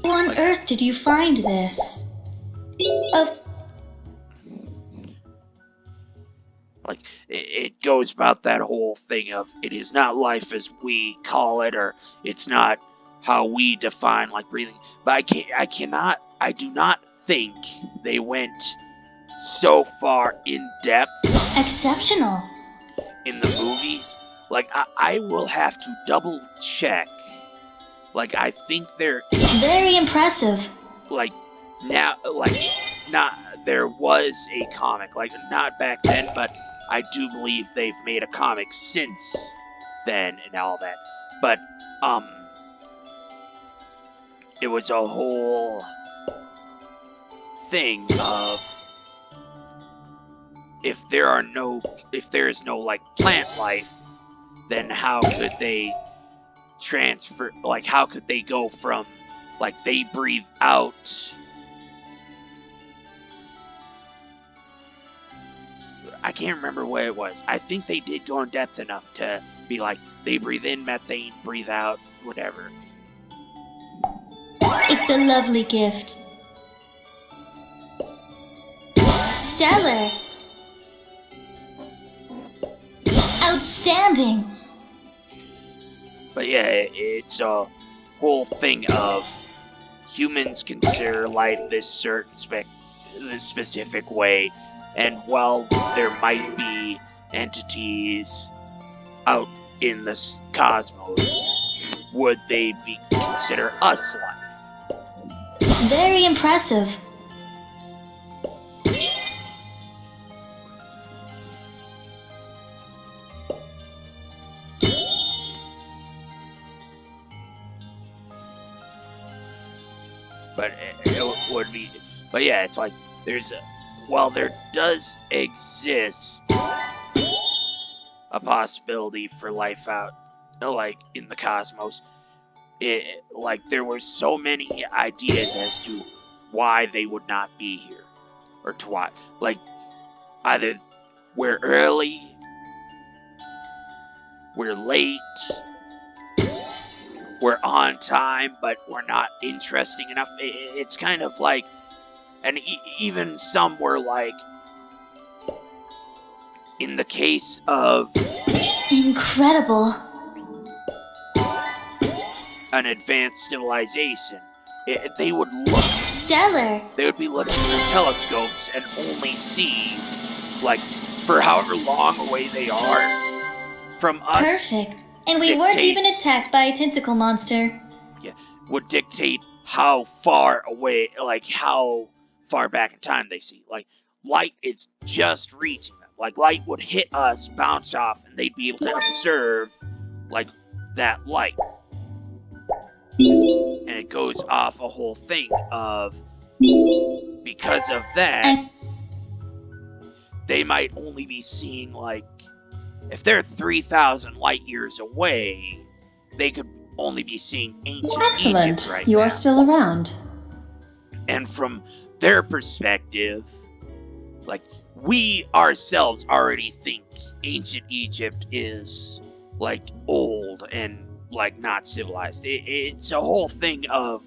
on earth did you find this? like it goes about that whole thing of it is not life as we call it, or it's not how we define like breathing. But I do not think they went so far in depth Exceptional. in the movies. Like, I will have to double check. Like, I think they're Very impressive. like now, like, not, there was a comic, like, not back then, but I do believe they've made a comic since then and all that. But it was a whole thing of if there is no like plant life, then how could they transfer, like, how could they go from, like, they breathe out, I can't remember what it was. I think they did go in depth enough to be like, they breathe in methane, breathe out, whatever. It's a lovely gift. Stellar. Outstanding. But yeah, it's a whole thing of humans consider life this certain this specific way, And while there might be entities out in the cosmos, would they be consider us life? Very impressive. But it would be. But yeah, it's like while there does exist a possibility for life out, like in the cosmos, there were so many ideas as to why they would not be here, or to why, like either we're early, we're late, we're on time, but we're not interesting enough. It's kind of like, and even some were like, in the case of Incredible. an advanced civilization, they would look, Stellar. they would be looking through telescopes and only see, like, for however long away they are from us. Perfect. And we weren't even attacked by a tentacle monster. Yeah, would dictate how far away, like how far back in time they see. Like, light is just reaching them. Like, light would hit us, bounce off, and they'd be able to observe, like, that light. And it goes off a whole thing of, because of that, they might only be seeing, like, if they're 3,000 light years away, they could only be seeing ancient Excellent. Egypt right You now. are still around. And from their perspective, like, we ourselves already think ancient Egypt is, like, old and, like, not civilized. It's a whole thing of,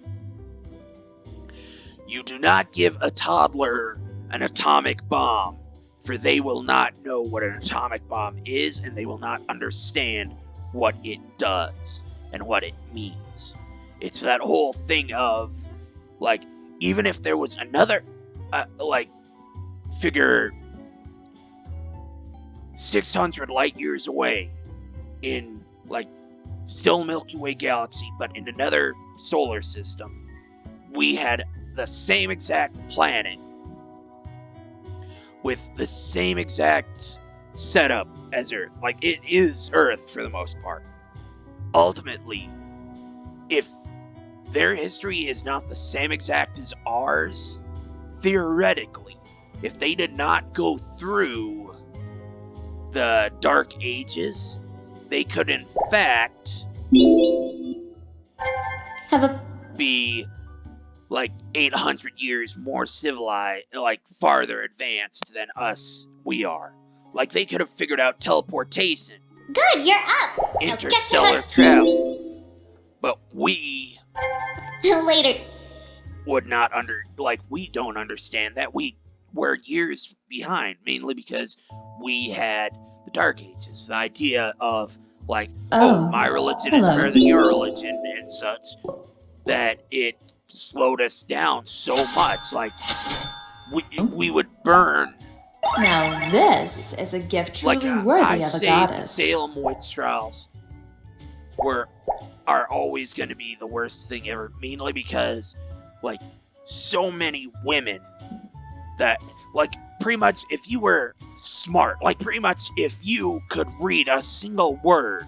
you do not give a toddler an atomic bomb, for they will not know what an atomic bomb is, and they will not understand what it does and what it means. It's that whole thing of, like, even if there was another, like, figure 600 light years away in, like, still Milky Way galaxy, but in another solar system, we had the same exact planet with the same exact setup as Earth. Like, it is Earth for the most part. Ultimately, if their history is not the same exact as ours, theoretically, if they did not go through the Dark Ages, they could in fact be like 800 years more civilized, like farther advanced than us we are. Like, they could have figured out teleportation, Good, you're up. interstellar travel, but we Later. would not we don't understand that. We're years behind, mainly because we had the Dark Ages. The idea of, like, my religion is better than your religion and such, that it slowed us down so much. Like, we would burn. Now this is a gift truly worthy of a goddess. Salem witch trials are always going to be the worst thing ever, mainly because, like, so many women that, like, pretty much if you were smart, like, pretty much if you could read a single word,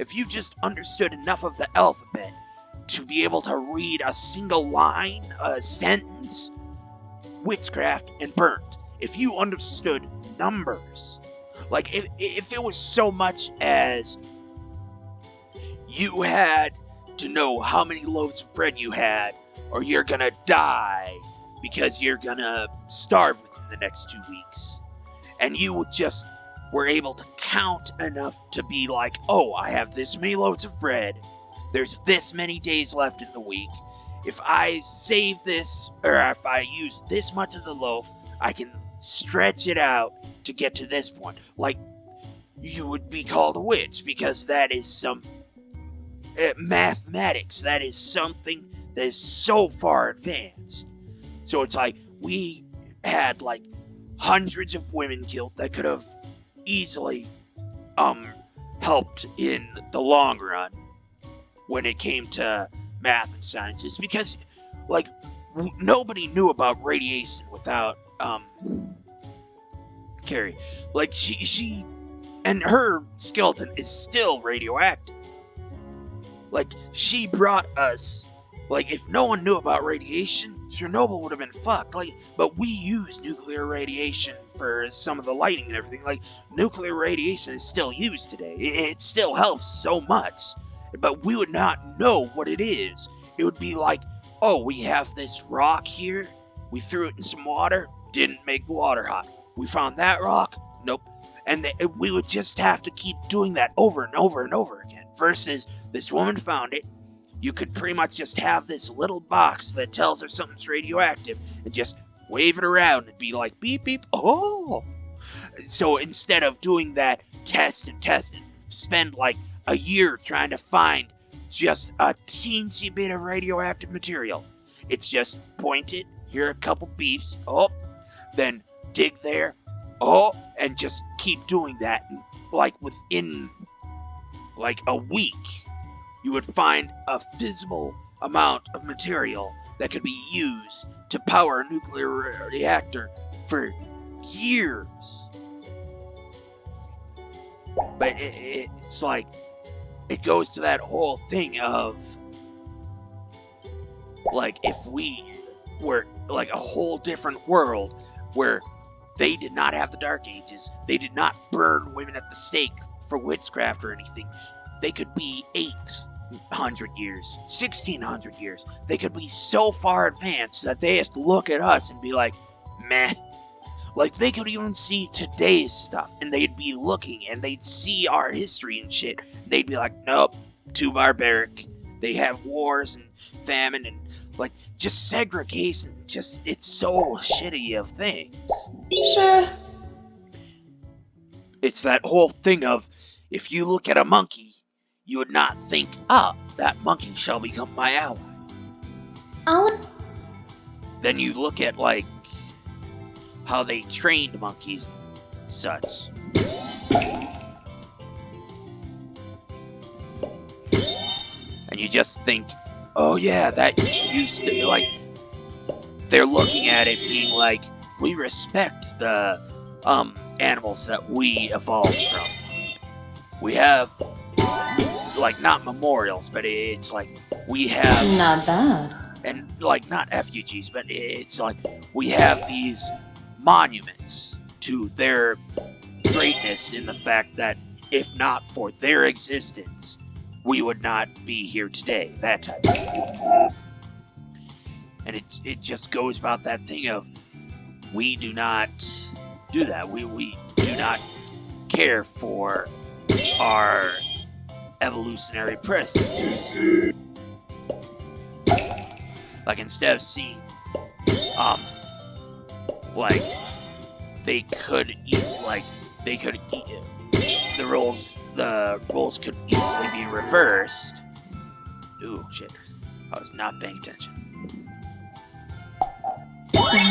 if you just understood enough of the alphabet to be able to read a single line, a sentence, witchcraft and burnt. If you understood numbers, like, if it was so much as you had to know how many loaves of bread you had, or you're gonna die because you're gonna starve within the next 2 weeks, and you just were able to count enough to be like, oh, I have this many loaves of bread, there's this many days left in the week, if I save this, or if I use this much of the loaf, I can stretch it out to get to this point. Like, you would be called a witch, because that is some mathematics. That is something that is so far advanced. So it's like, we had, like, hundreds of women killed that could have easily helped in the long run when it came to math and sciences, because like nobody knew about radiation without Carrie. Like she and her skeleton is still radioactive. Like she brought us, like if no one knew about radiation, Chernobyl would have been fucked. Like, but we use nuclear radiation for some of the lighting and everything. Like nuclear radiation is still used today. It still helps so much, but we would not know what it is. It would be like, oh, we have this rock here. We threw it in some water. Didn't make the water hot. We found that rock. Nope. And we would just have to keep doing that over and over and over again. Versus this woman found it. You could pretty much just have this little box that tells her something's radioactive and just wave it around and be like, beep, beep, oh. So instead of doing that test and spend like a year trying to find just a teensy bit of radioactive material, it's just point it, hear a couple beeps, oh, then dig there, oh, and just keep doing that. And like within like a week, you would find a feasible amount of material that could be used to power a nuclear reactor for years. But it's like, it goes to that whole thing of, like, if we were, like, a whole different world where they did not have the Dark Ages, they did not burn women at the stake for witchcraft or anything, they could be 800 years, 1600 years. They could be so far advanced that they have to look at us and be like, meh. Like, they could even see today's stuff, and they'd be looking, and they'd see our history and shit. They'd be like, nope, too barbaric. They have wars and famine and, like, just segregation. Just, it's so shitty of things. Sure. It's that whole thing of, if you look at a monkey, you would not think, ah, that monkey shall become my ally. Then you look at, like, how they trained monkeys and such. And you just think, oh yeah, that used to be like, they're looking at it being like, we respect the animals that we evolved from. We have, like, not memorials, but it's like, we have... Not bad. And, like, not effigies, but it's like, we have these monuments to their greatness in the fact that if not for their existence, we would not be here today. That type of thing. And it just goes about that thing of, we do not do that. We do not care for our evolutionary predecessors. Like, instead of seeing, like, they could eat, like, they could eat it. The roles could easily be reversed. Ooh, shit. I was not paying attention.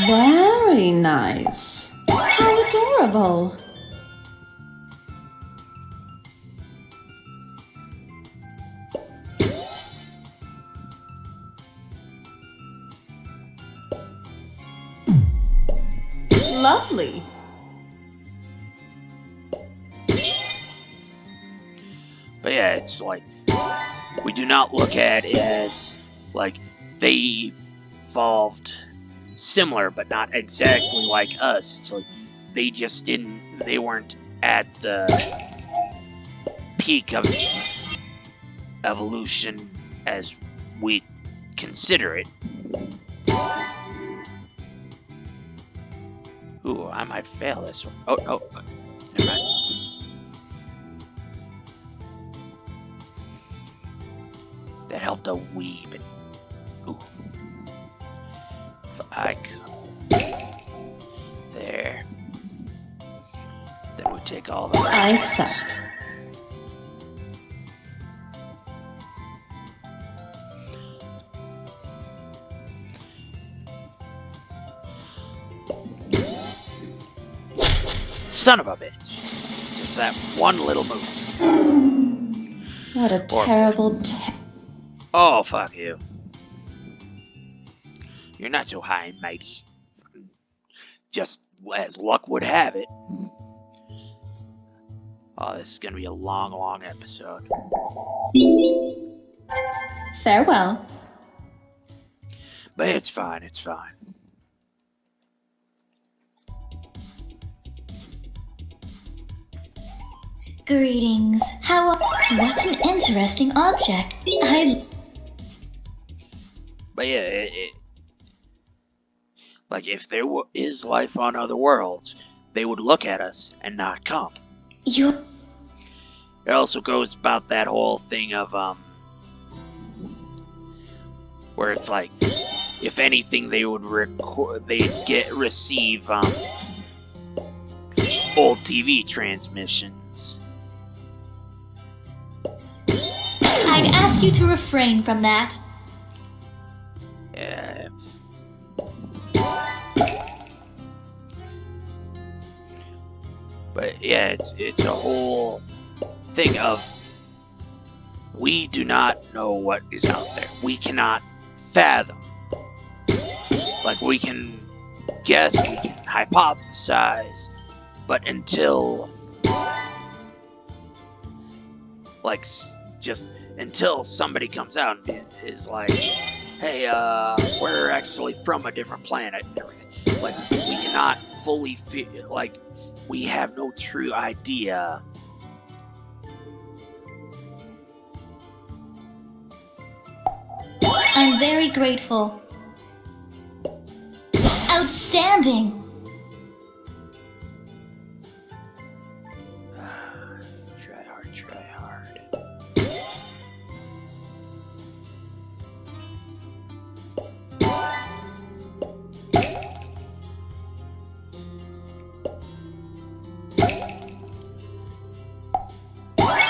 Very nice. How adorable. Lovely. But yeah, it's like, we do not look at it as, like, they evolved similar, but not exactly like us. It's like, they weren't at the peak of evolution as we consider it. Ooh, I might fail this one. Oh, never mind. That helped a wee bit. Ooh. If I could. There. Then we take all the... I accept. Son of a bitch. Just that one little move. What a terrible Oh, fuck you. You're not so high and mighty. Just as luck would have it. Oh, this is gonna be a long, long episode. Farewell. But it's fine, it's fine. Greetings. What an interesting object. But yeah, like if there is life on other worlds, they would look at us and not come. You. It also goes about that whole thing of where it's like, if anything, they would receive old TV transmissions. I'd ask you to refrain from that. But yeah, it's a whole thing of we do not know what is out there. We cannot fathom. Like, we can guess, we can hypothesize, but until, like, just until somebody comes out and is like, hey, we're actually from a different planet and everything. Like, we cannot fully feel, like, we have no true idea. I'm very grateful. Outstanding! Try hard, try hard.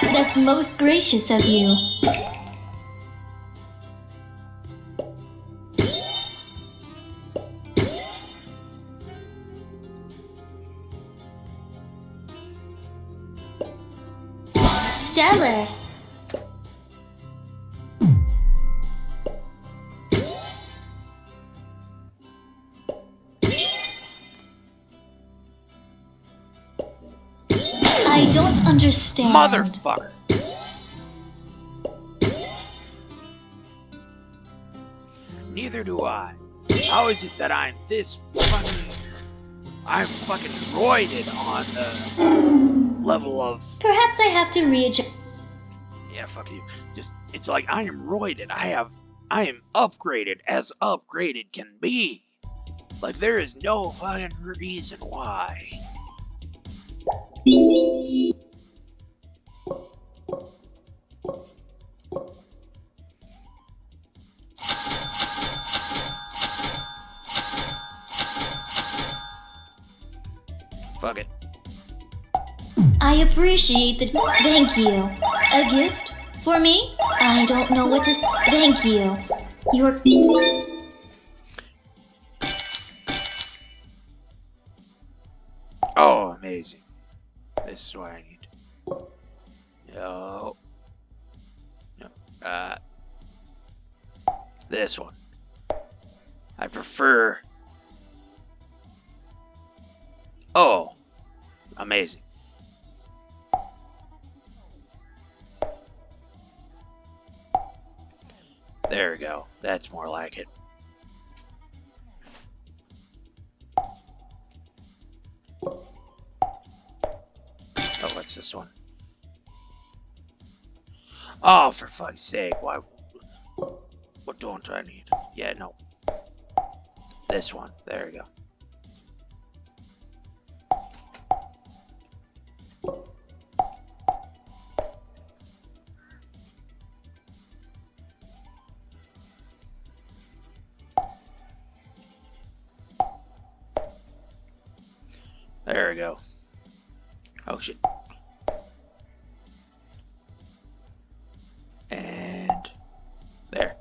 That's most gracious of you. Stellar. I don't understand. Motherfucker! Neither do I. How is it that I'm fucking roided on the level of... Perhaps I have to readjust. Yeah, fuck you. Just, it's like I am roided. I am upgraded as upgraded can be. Like, there is no fucking reason why. Fuck it. I appreciate the. Thank you. A gift? For me? I don't know what to. Thank you. You're. Oh, amazing. This is what I need. No. No. This one. I prefer... Oh. Amazing. There we go. That's more like it. Oh, what's this one? Oh, for fuck's sake, why? What don't I need? Yeah, no. This one. There we go. There we go. Oh shit. And there.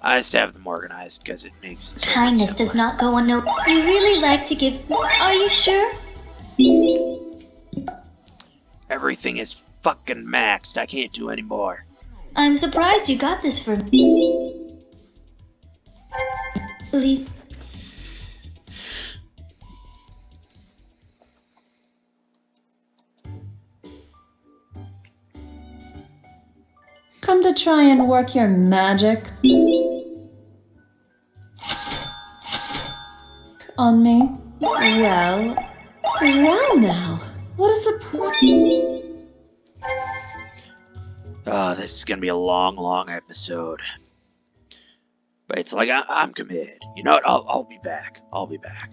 I just have them organized because it makes it so much Kindness does simpler. not go unnoticed. You really like to give. Are you sure? Everything is fucking maxed. I can't do any more. I'm surprised you got this for me. Leave. Come to try and work your magic on me? Well now. What is the problem? Oh, this is gonna be a long episode. But it's like I'm committed. You know what? I'll be back. I'll be back.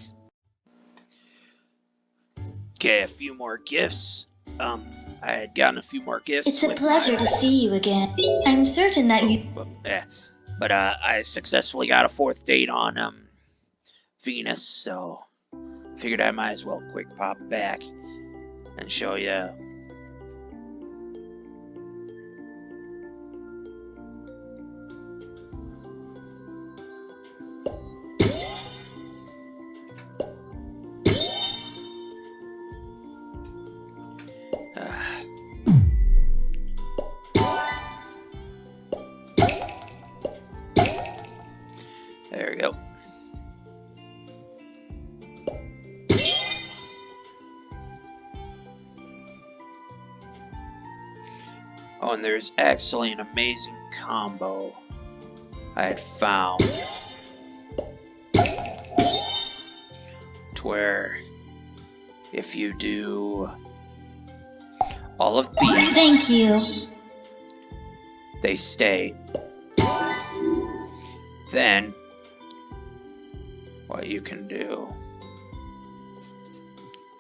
Okay, a few more gifts. I had gotten a few more gifts. It's a with pleasure my- to see you again. I'm certain that you. But I successfully got a 4th date on Venus, so figured I might as well quick pop back and show you. There we go. Oh, and there's actually an amazing combo I had found to where if you do all of these, Thank you. they stay. Then what you can do,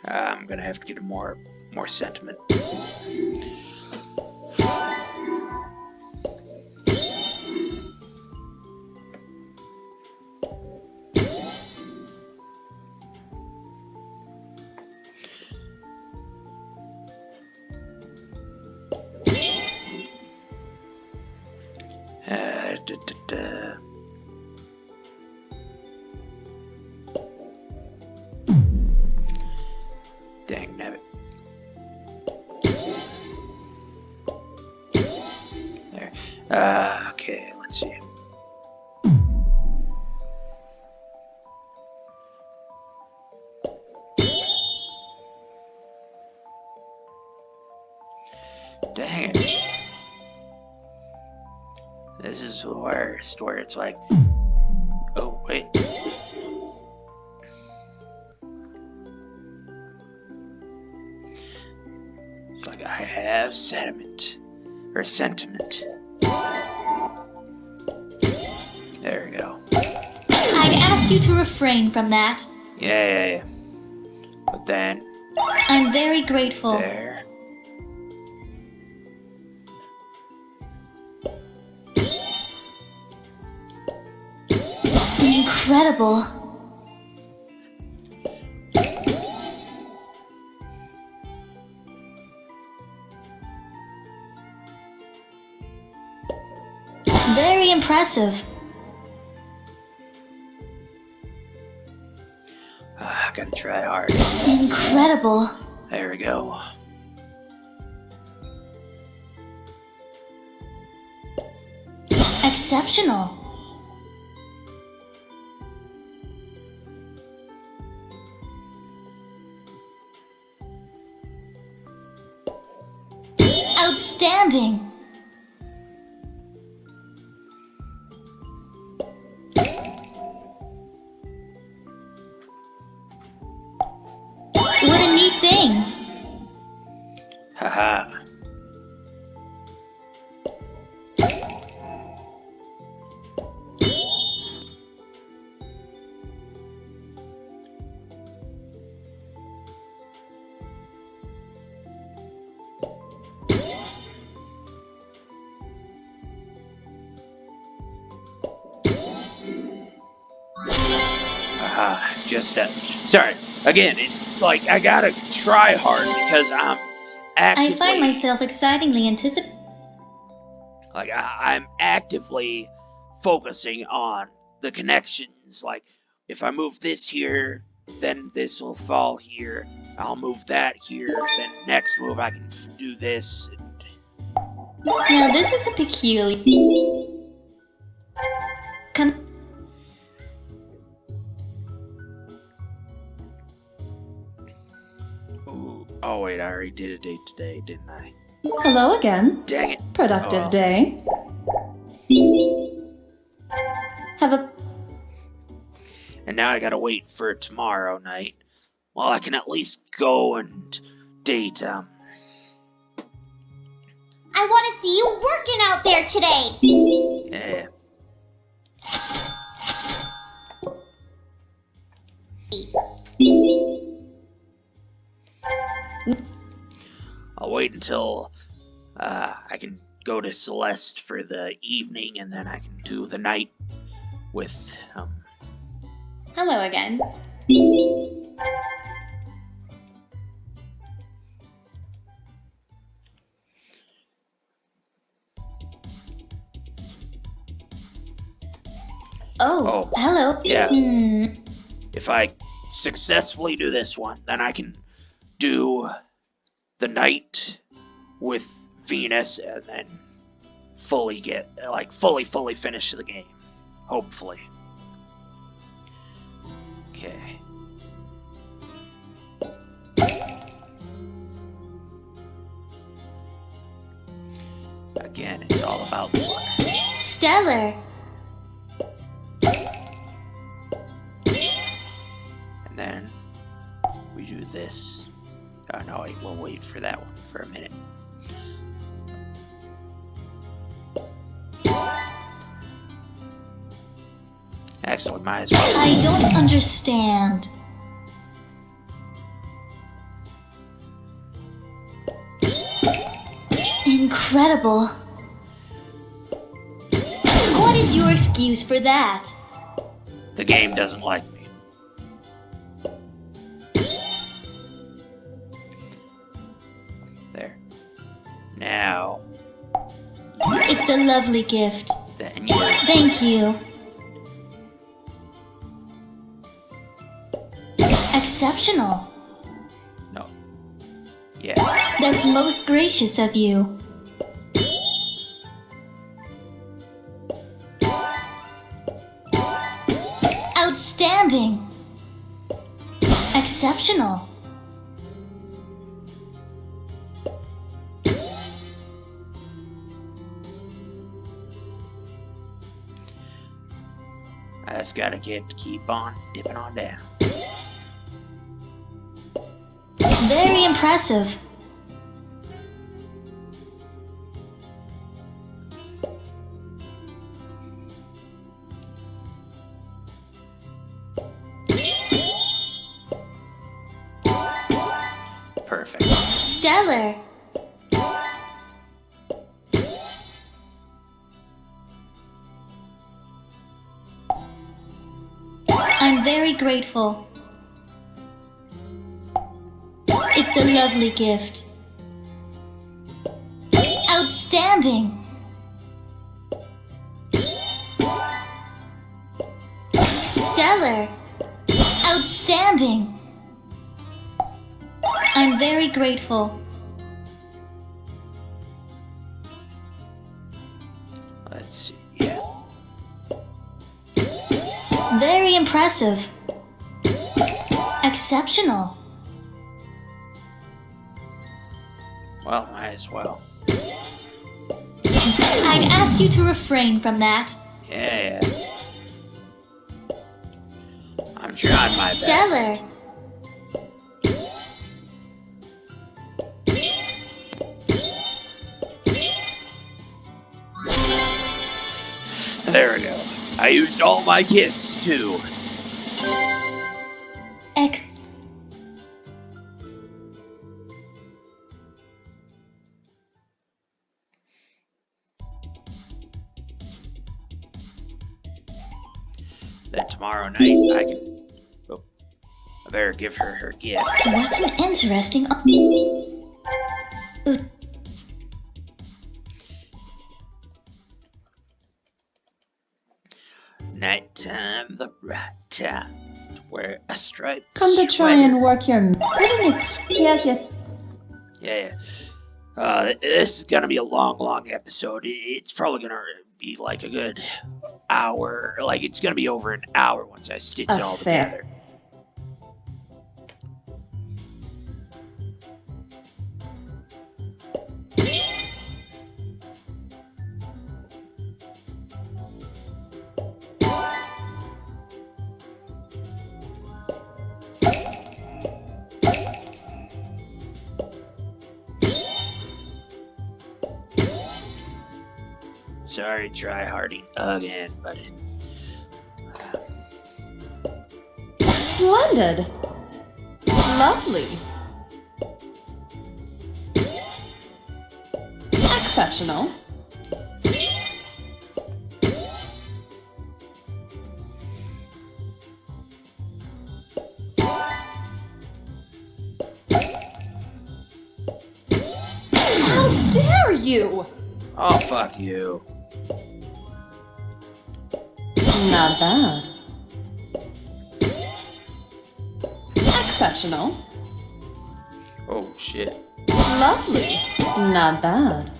I'm gonna have to get a more sentiment. Da, da, da. Dang nabbit. There. Okay, let's see. Dang it. This is the worst, where it's like, oh, wait. It's like I have sentiment. There we go. I'd ask you to refrain from that. Yeah. But then, I'm very grateful. there. Incredible. Very impressive. I gotta try hard. Incredible. There we go. Exceptional. Outstanding. What a neat thing. Haha. Sorry. Again, it's like I gotta try hard because I'm actively. I find myself excitingly anticipating. Like I'm actively focusing on the connections. Like, if I move this here, then this will fall here. I'll move that here. Then next move I can do this. Now this is a peculiar... Ooh. Oh wait, I already did a date today, didn't I? Hello again. Dang it. Productive Oh. day. Have a... And now I gotta wait for tomorrow night. Well, I can at least go and date, I want to see you working out there today. yeah. I'll wait until I can go to Celeste for the evening, and then I can do the night with Hello again. Oh, hello. Yeah. Hmm. If I successfully do this one, then I can do the night with Venus and then fully finish the game. Hopefully. Okay. Again, it's all about luck. Stellar. And then we do this. Oh no, wait, we'll wait for that one for a minute. Actually, we might as well. I don't understand. Incredible. What is your excuse for that? The game doesn't like me. There. Now, It's a lovely gift. then you. Thank you. Exceptional. No. Yeah. That's most gracious of you. Outstanding. Exceptional. I just gotta keep on dipping on down. Very impressive. Perfect. Stellar. I'm very grateful. It's a lovely gift. Outstanding. Stellar. Outstanding. I'm very grateful. Let's see. Yeah. Very impressive. Exceptional. Well, might as well. I'd ask you to refrain from that. Yeah. I'm trying my best. Stellar. There we go. I used all my gifts too. Ex. Then tomorrow night I can. Oh, I better give her her gift. What's an interesting. Nighttime, the right time to wear a striped Come to try sweater. and work your... Yes, yes. Yeah. This is gonna be a long episode. It's probably gonna be like a good hour. Like, it's gonna be over an hour once I stitch it all Fair. together. Sorry, try-harding again, but Splendid. Lovely. Exceptional. How dare you! oh, fuck you. Not bad. Exceptional. Oh, shit. Lovely. Not bad.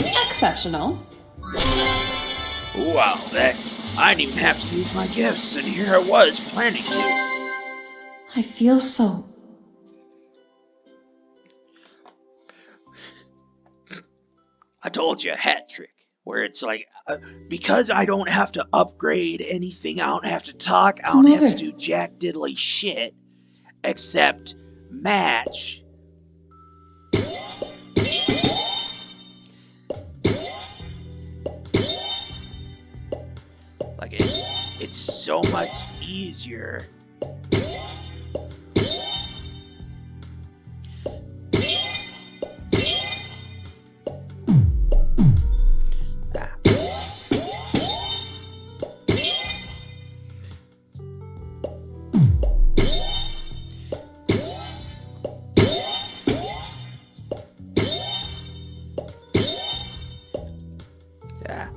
Exceptional. Wow, I didn't even have to use my gifts, and here I was planning to. I feel so... I told you, a hat trick. Where it's like, because I don't have to upgrade anything, I don't have to talk, I don't Come have to over. do jack diddly shit, except match. Like, it's so much easier. Ah.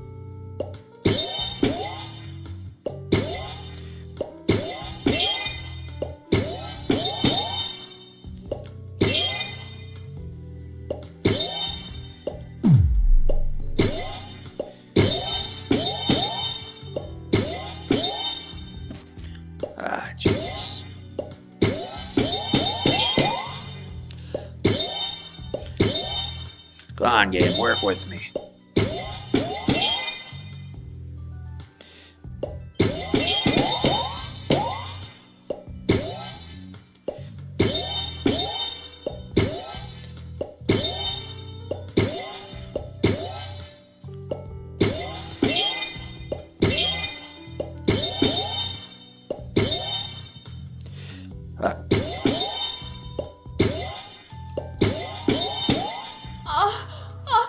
Ah, Jesus. Go on, game, work with me.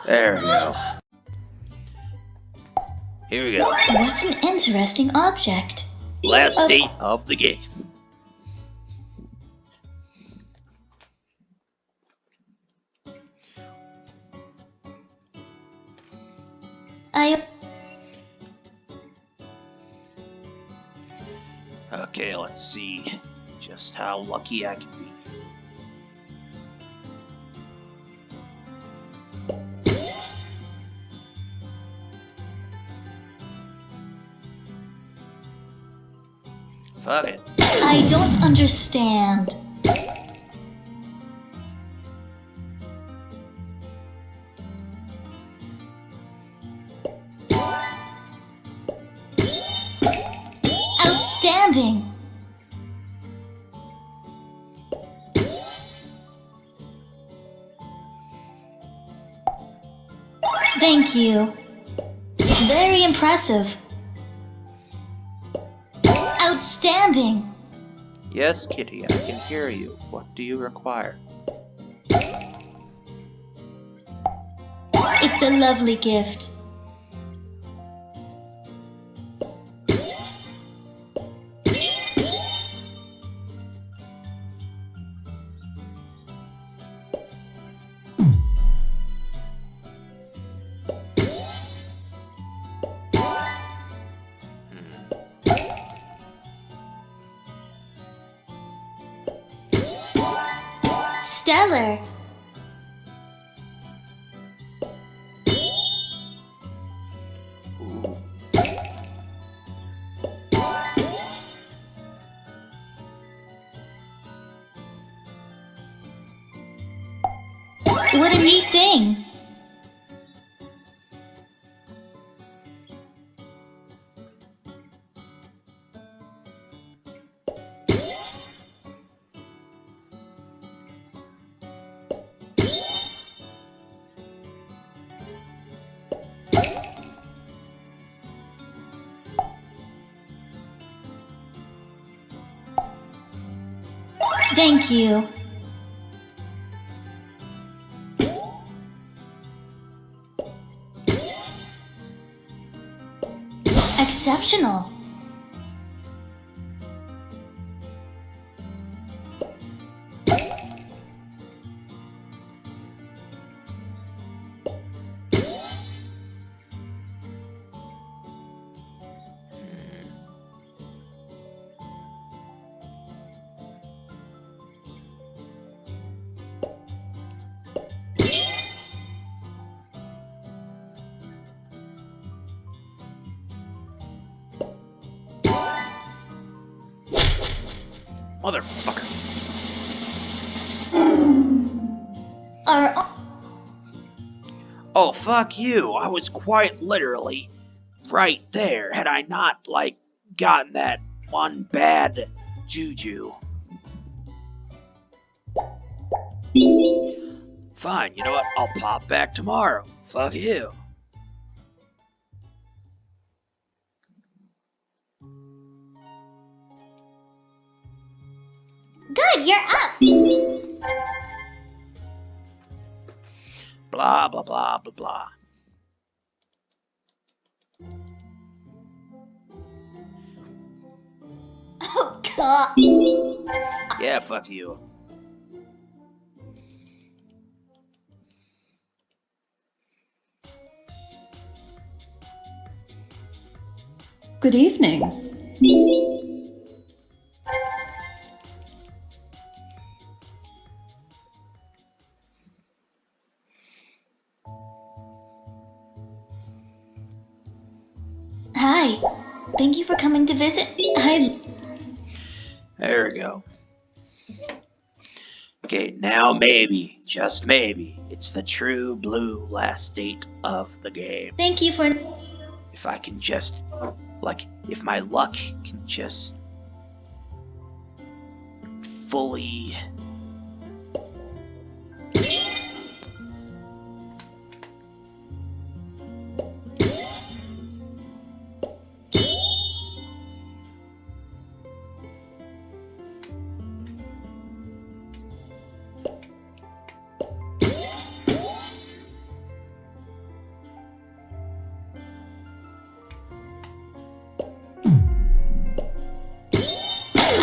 There we go. Here we go. What an interesting object. Last state of the game. Okay, let's see just how lucky I can be. Fuck it. I don't understand. Outstanding. Thank you. Very impressive. Outstanding. Yes, Kitty, I can hear you. What do you require? It's a lovely gift. Stellar. Ooh. What a neat thing. Thank you. Exceptional. Motherfucker. Are Oh, fuck you. I was quite literally right there had I not, gotten that one bad juju. Fine, you know what? I'll pop back tomorrow. Fuck you. Good, you're up. Blah, blah, blah, blah, blah. Oh, God. Yeah, fuck you. Good evening. Hi. Thank you for coming to visit. There we go. Okay, now maybe, just maybe, it's the true blue last state of the game. Thank you for. If I can just, if my luck can just fully...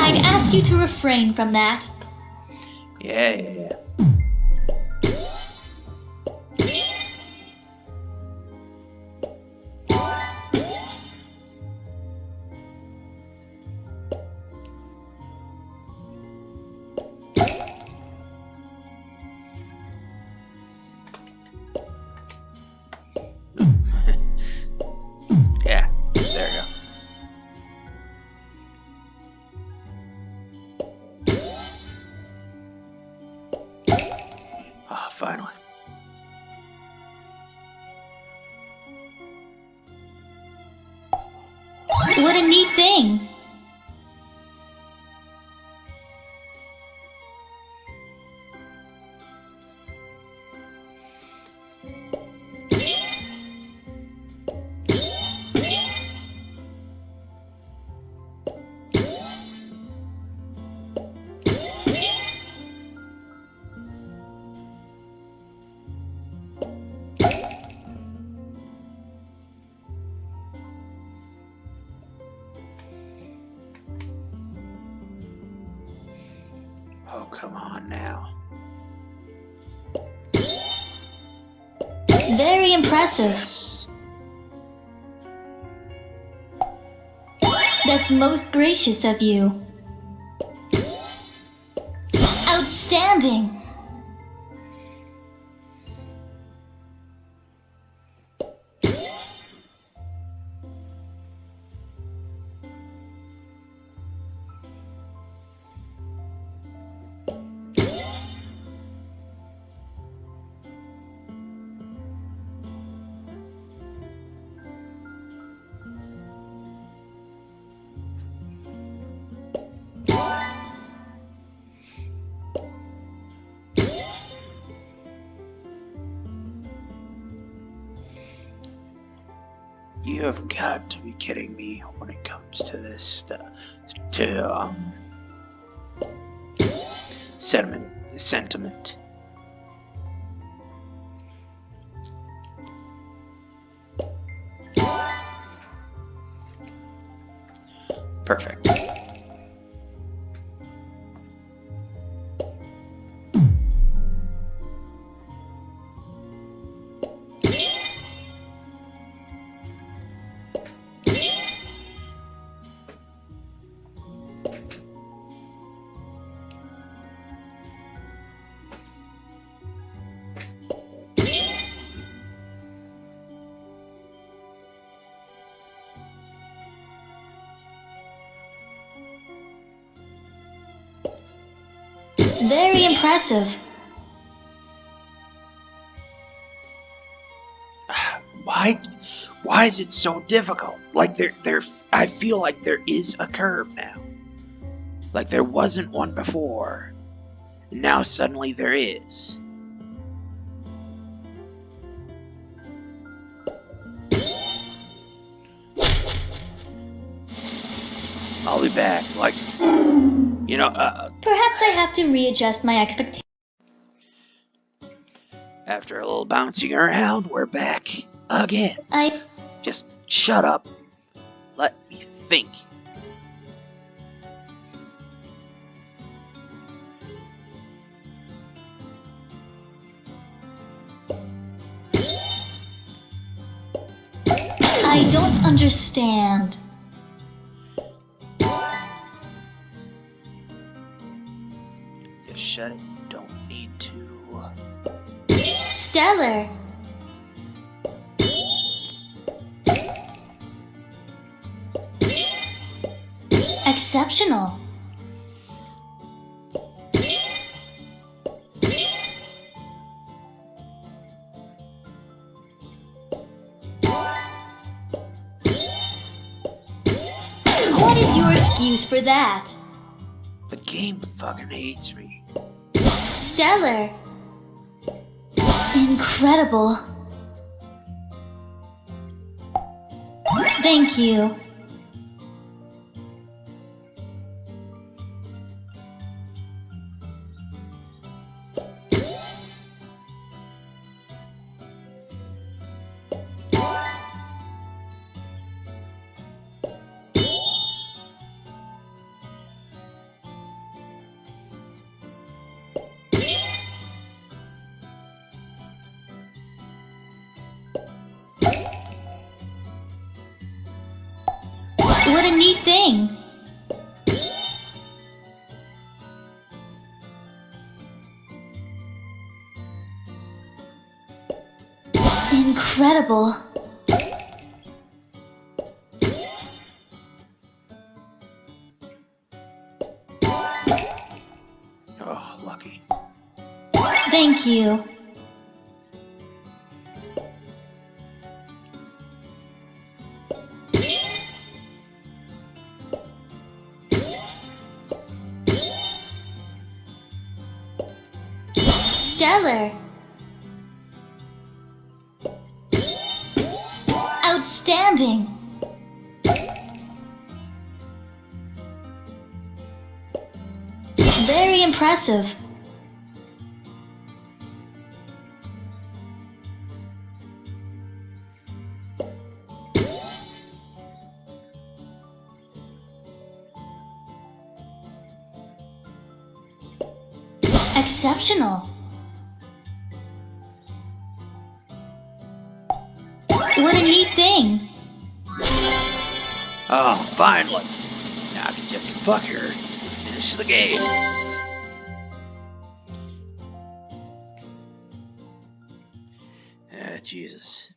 I'd ask you to refrain from that. Yeah. Yeah, there we go. Ah, finally. What a neat thing. Oh, come on now. Very impressive. Yes. That's most gracious of you. Outstanding. You have got to be kidding me when it comes to this stuff. Sentiment. Perfect. Very impressive. Why is it so difficult? Like I feel like there is a curve now. Like there wasn't one before. And now suddenly there is. I'll be back. Like, Perhaps I have to readjust my expectations. after a little bouncing around, we're back again. I Just shut up. Let me think. don't understand. Just shut it. You don't need to. Stellar. Exceptional. What is your excuse for that? The game fucking hates me. Stellar. Incredible. Thank you. What a neat thing! Incredible! Oh, lucky. Thank you. Stellar. Outstanding. Very impressive. Exceptional. What a neat thing. Oh, finally. Now I can just fuck her and finish the game. Jesus.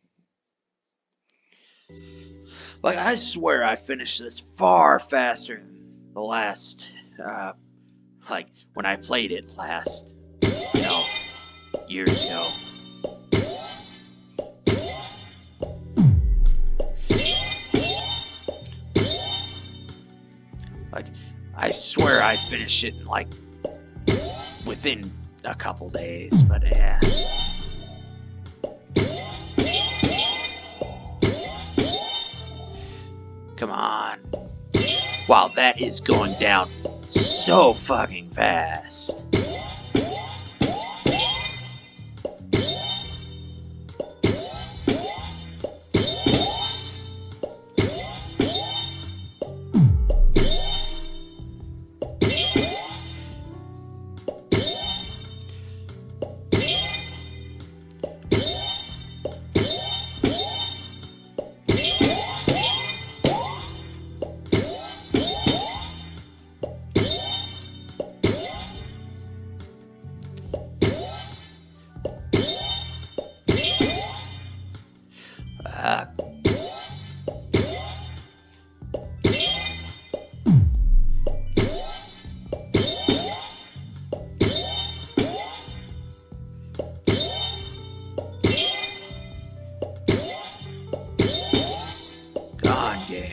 Like, I swear I finished this far faster than the last, like, when I played it last, years ago. Like, I swear I finished it in, like, within a couple days, but yeah. Come on. Wow, that is going down so fucking fast.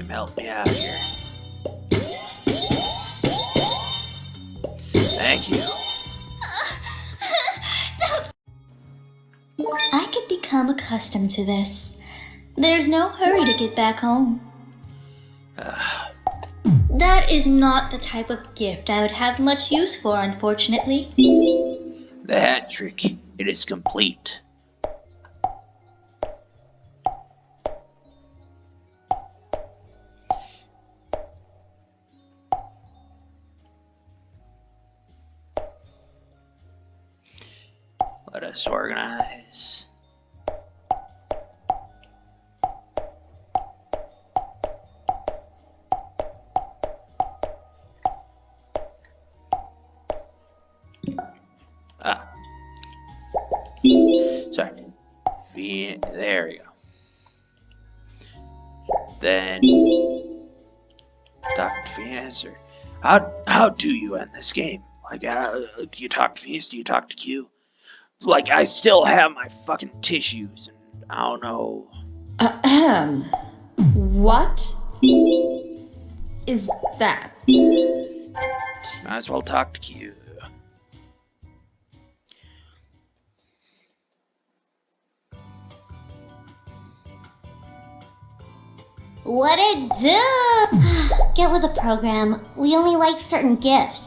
Help me out here. Thank you. I could become accustomed to this. There's no hurry to get back home. That is not the type of gift I would have much use for, unfortunately. The hat trick. It is complete. Let us organize. Sorry. There we go. Then Dr. Venus, or how do you end this game? Like, do you talk to Venus? Do you talk to Q? Like, I still have my fucking tissues, and I don't know. What is that? Might as well talk to Q. What it do? Get with the program. We only like certain gifts.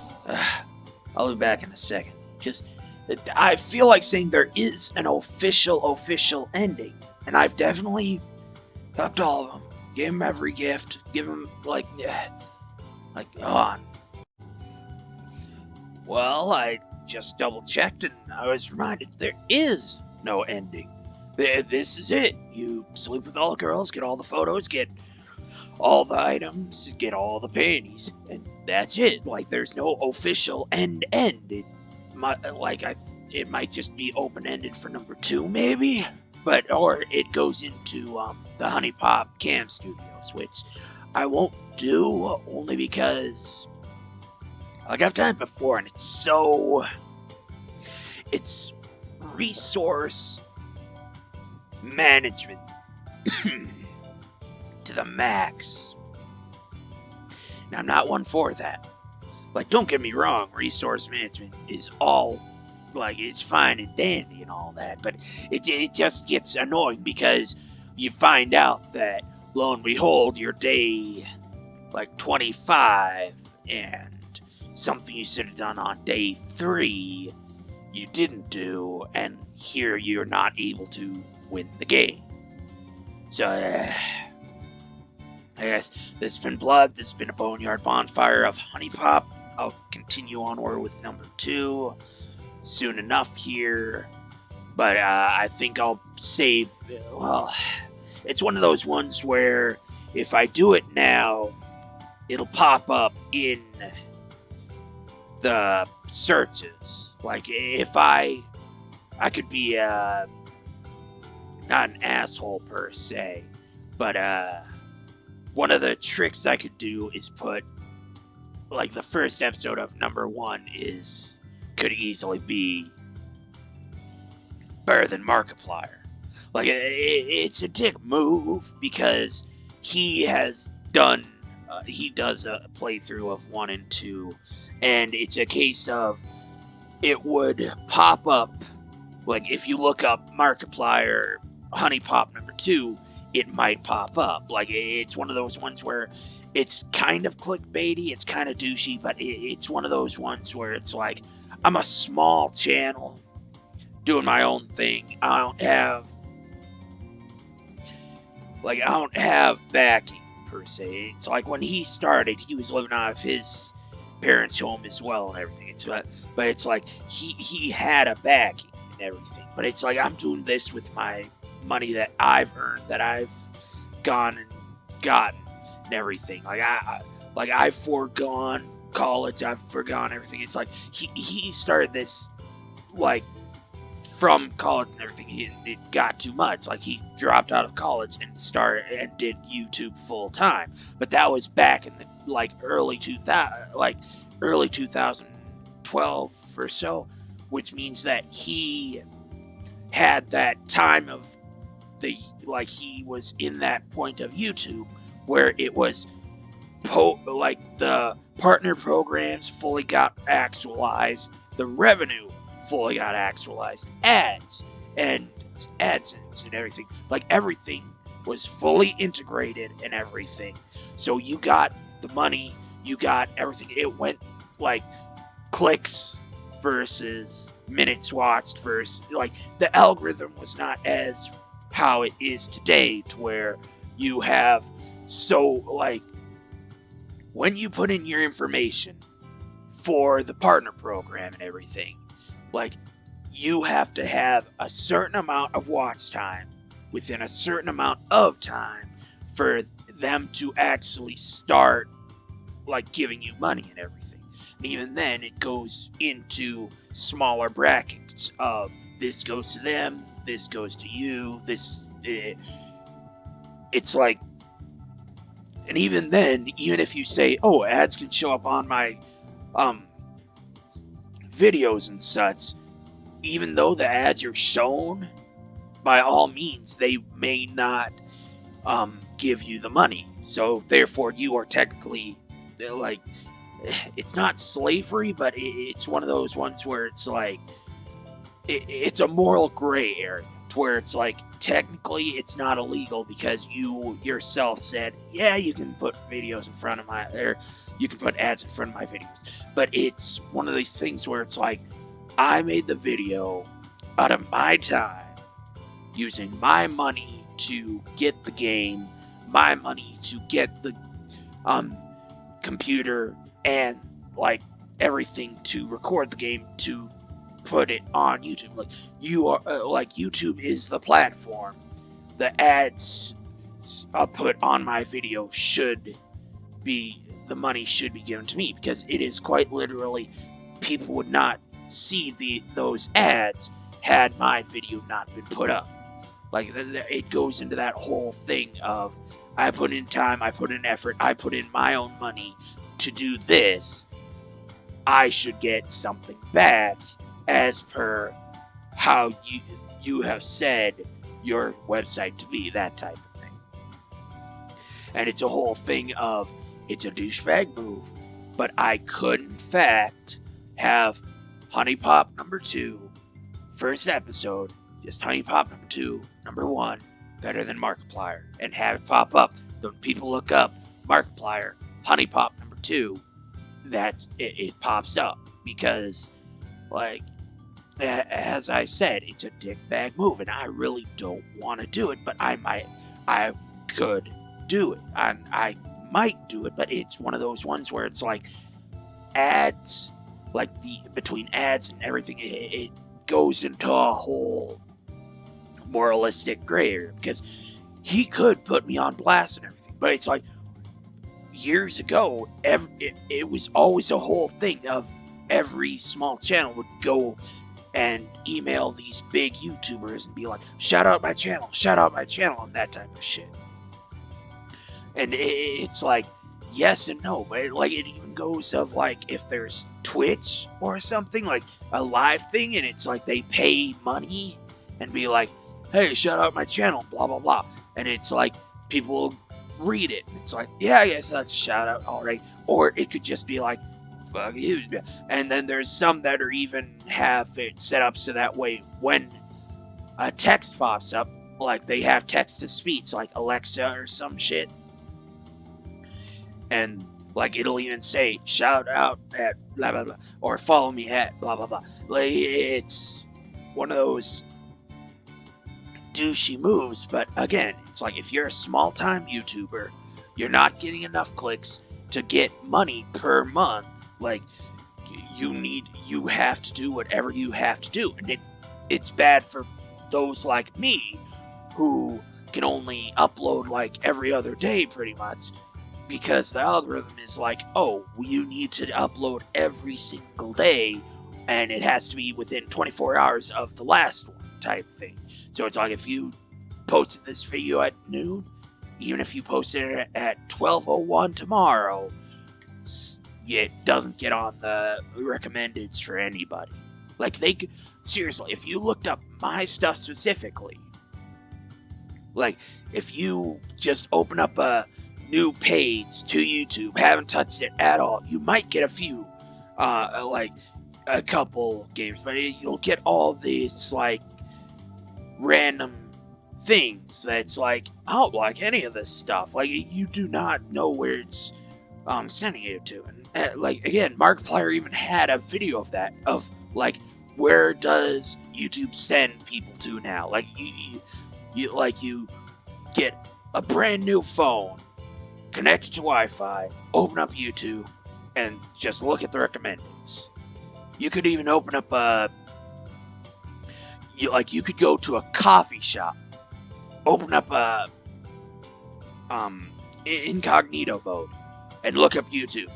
I'll be back in a second. Just, I feel like saying there is an official ending, and I've definitely talked to all of them. Gave them every gift. Give them like on. Well, I just double checked, and I was reminded there is no ending. This is it. You sleep with all the girls, get all the photos, get all the items, get all the panties, and that's it. Like, there's no official end. It might just be open-ended for number 2, maybe? Or it goes into the Huniepop Cam Studios, which I won't do, only because like I've done it before, and it's resource management to the max. And I'm not one for that. Like, don't get me wrong, resource management is all, like, it's fine and dandy and all that, but it just gets annoying because you find out that, lo and behold, your day, like, 25, and something you should have done on day 3, you didn't do, and here you're not able to win the game. So, I guess this has been Blood. This has been a Boneyard Bonfire of Huniepop. I'll continue onward with number 2 soon enough here. But I think I'll save... Well, it's one of those ones where if I do it now, it'll pop up in the searches. Like, if I could be not an asshole per se, but one of the tricks I could do is put, like, the first episode of number 1 could easily be better than Markiplier. Like, it's a dick move because he has done, he does a playthrough of 1 and 2, and it's a case of it would pop up, like, if you look up Markiplier Huniepop number 2, it might pop up. Like, it's one of those ones where it's kind of clickbaity, it's kind of douchey, but it's one of those ones where it's like, I'm a small channel doing my own thing. I don't have backing per se. It's like when he started, he was living out of his parents' home as well and everything. But it's like he had a backing and everything. But it's like I'm doing this with my money that I've earned, that I've gone and gotten and everything. I've foregone college, I've forgone everything. It's like he started this like from college and everything. It got too much. Like, he dropped out of college and started and did YouTube full time. But that was back in the early 2012 or so, which means that he had that time of he was in that point of YouTube where it was the partner programs fully got actualized, the revenue fully got actualized, ads and AdSense and everything. Like, everything was fully integrated and everything. So you got the money, you got everything. It went like clicks versus minutes watched versus the algorithm was not as how it is today, to where you have when you put in your information for the partner program and everything, you have to have a certain amount of watch time within a certain amount of time for them to actually start giving you money and everything. And even then, it goes into smaller brackets of this goes to them, this goes to you, it's like, and even then, even if you say, oh, ads can show up on my videos and such, even though the ads are shown, by all means, they may not give you the money. So therefore, you are technically it's not slavery, but it's one of those ones where it's it's a moral gray area, to where it's technically it's not illegal because you yourself said, yeah, you can put videos in front of you can put ads in front of my videos. But it's one of these things where it's I made the video out of my time, using my money to get the game, my money to get the computer and everything to record the game, to put it on YouTube. YouTube is the platform. The ads put on my video the money should be given to me, because it is quite literally, people would not see those ads had my video not been put up. It goes into that whole thing of, I put in time, I put in effort, I put in my own money to do this, I should get something back as per how you have said your website to be, that type of thing. And it's a whole thing of, it's a douchebag move, but I could in fact have Huniepop number 2, first episode, just Huniepop number 2, number 1, better than Markiplier, and have it pop up. When people look up Markiplier, Huniepop number 2, it pops up, because as I said, it's a dickbag move, and I really don't want to do it, but I could do it, and I might do it, but it's one of those ones where it's ads, between ads and everything, it goes into a whole moralistic gray area, because he could put me on blast and everything, but it's years ago, it was always a whole thing of every small channel would go and email these big YouTubers and be shout out my channel, and that type of shit. And it's yes and no, but it even goes of if there's Twitch or something, a live thing, and it's they pay money and be hey, shout out my channel, blah blah blah, and it's people read it, and it's yeah, I guess that's a shout out, alright. Or it could just be fuck you. And then there's some that are even have it set up so that way when a text pops up, like they have text to speech, like Alexa or some shit, and like it'll even say shout out at blah blah blah or follow me at blah blah blah. Like it's one of those douchey moves, but again, it's like if you're a small time YouTuber, you're not getting enough clicks to get money per month. Like you have to do whatever you have to do, and it's bad for those like me who can only upload like every other day pretty much, because the algorithm is like, oh, you need to upload every single day and it has to be within 24 hours of the last one type thing. So it's like if you posted this video at noon, even if you posted it at 12:01 tomorrow, it doesn't get on the recommendeds for anybody. Like seriously, if you looked up my stuff specifically, like if you just open up a new page to YouTube, haven't touched it at all, you might get a few, like a couple games, but you'll get all these like random things that's like, I don't like any of this stuff. Like you do not know where it's sending you to, and like again, Markiplier even had a video of that, of like where does YouTube send people to now? Like you get a brand new phone, connect it to Wi-Fi, open up YouTube, and just look at the recommendeds. You could even open up you could go to a coffee shop, open up a incognito mode, and look up YouTube,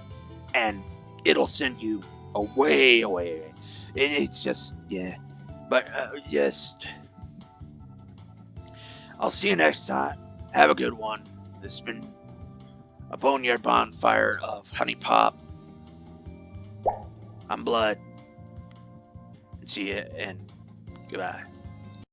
and it'll send you away. It's just, yeah. But I'll see you next time. Have a good one. This has been a Boneyard Bonfire of Huniepop. I'm Blood. See ya, and goodbye.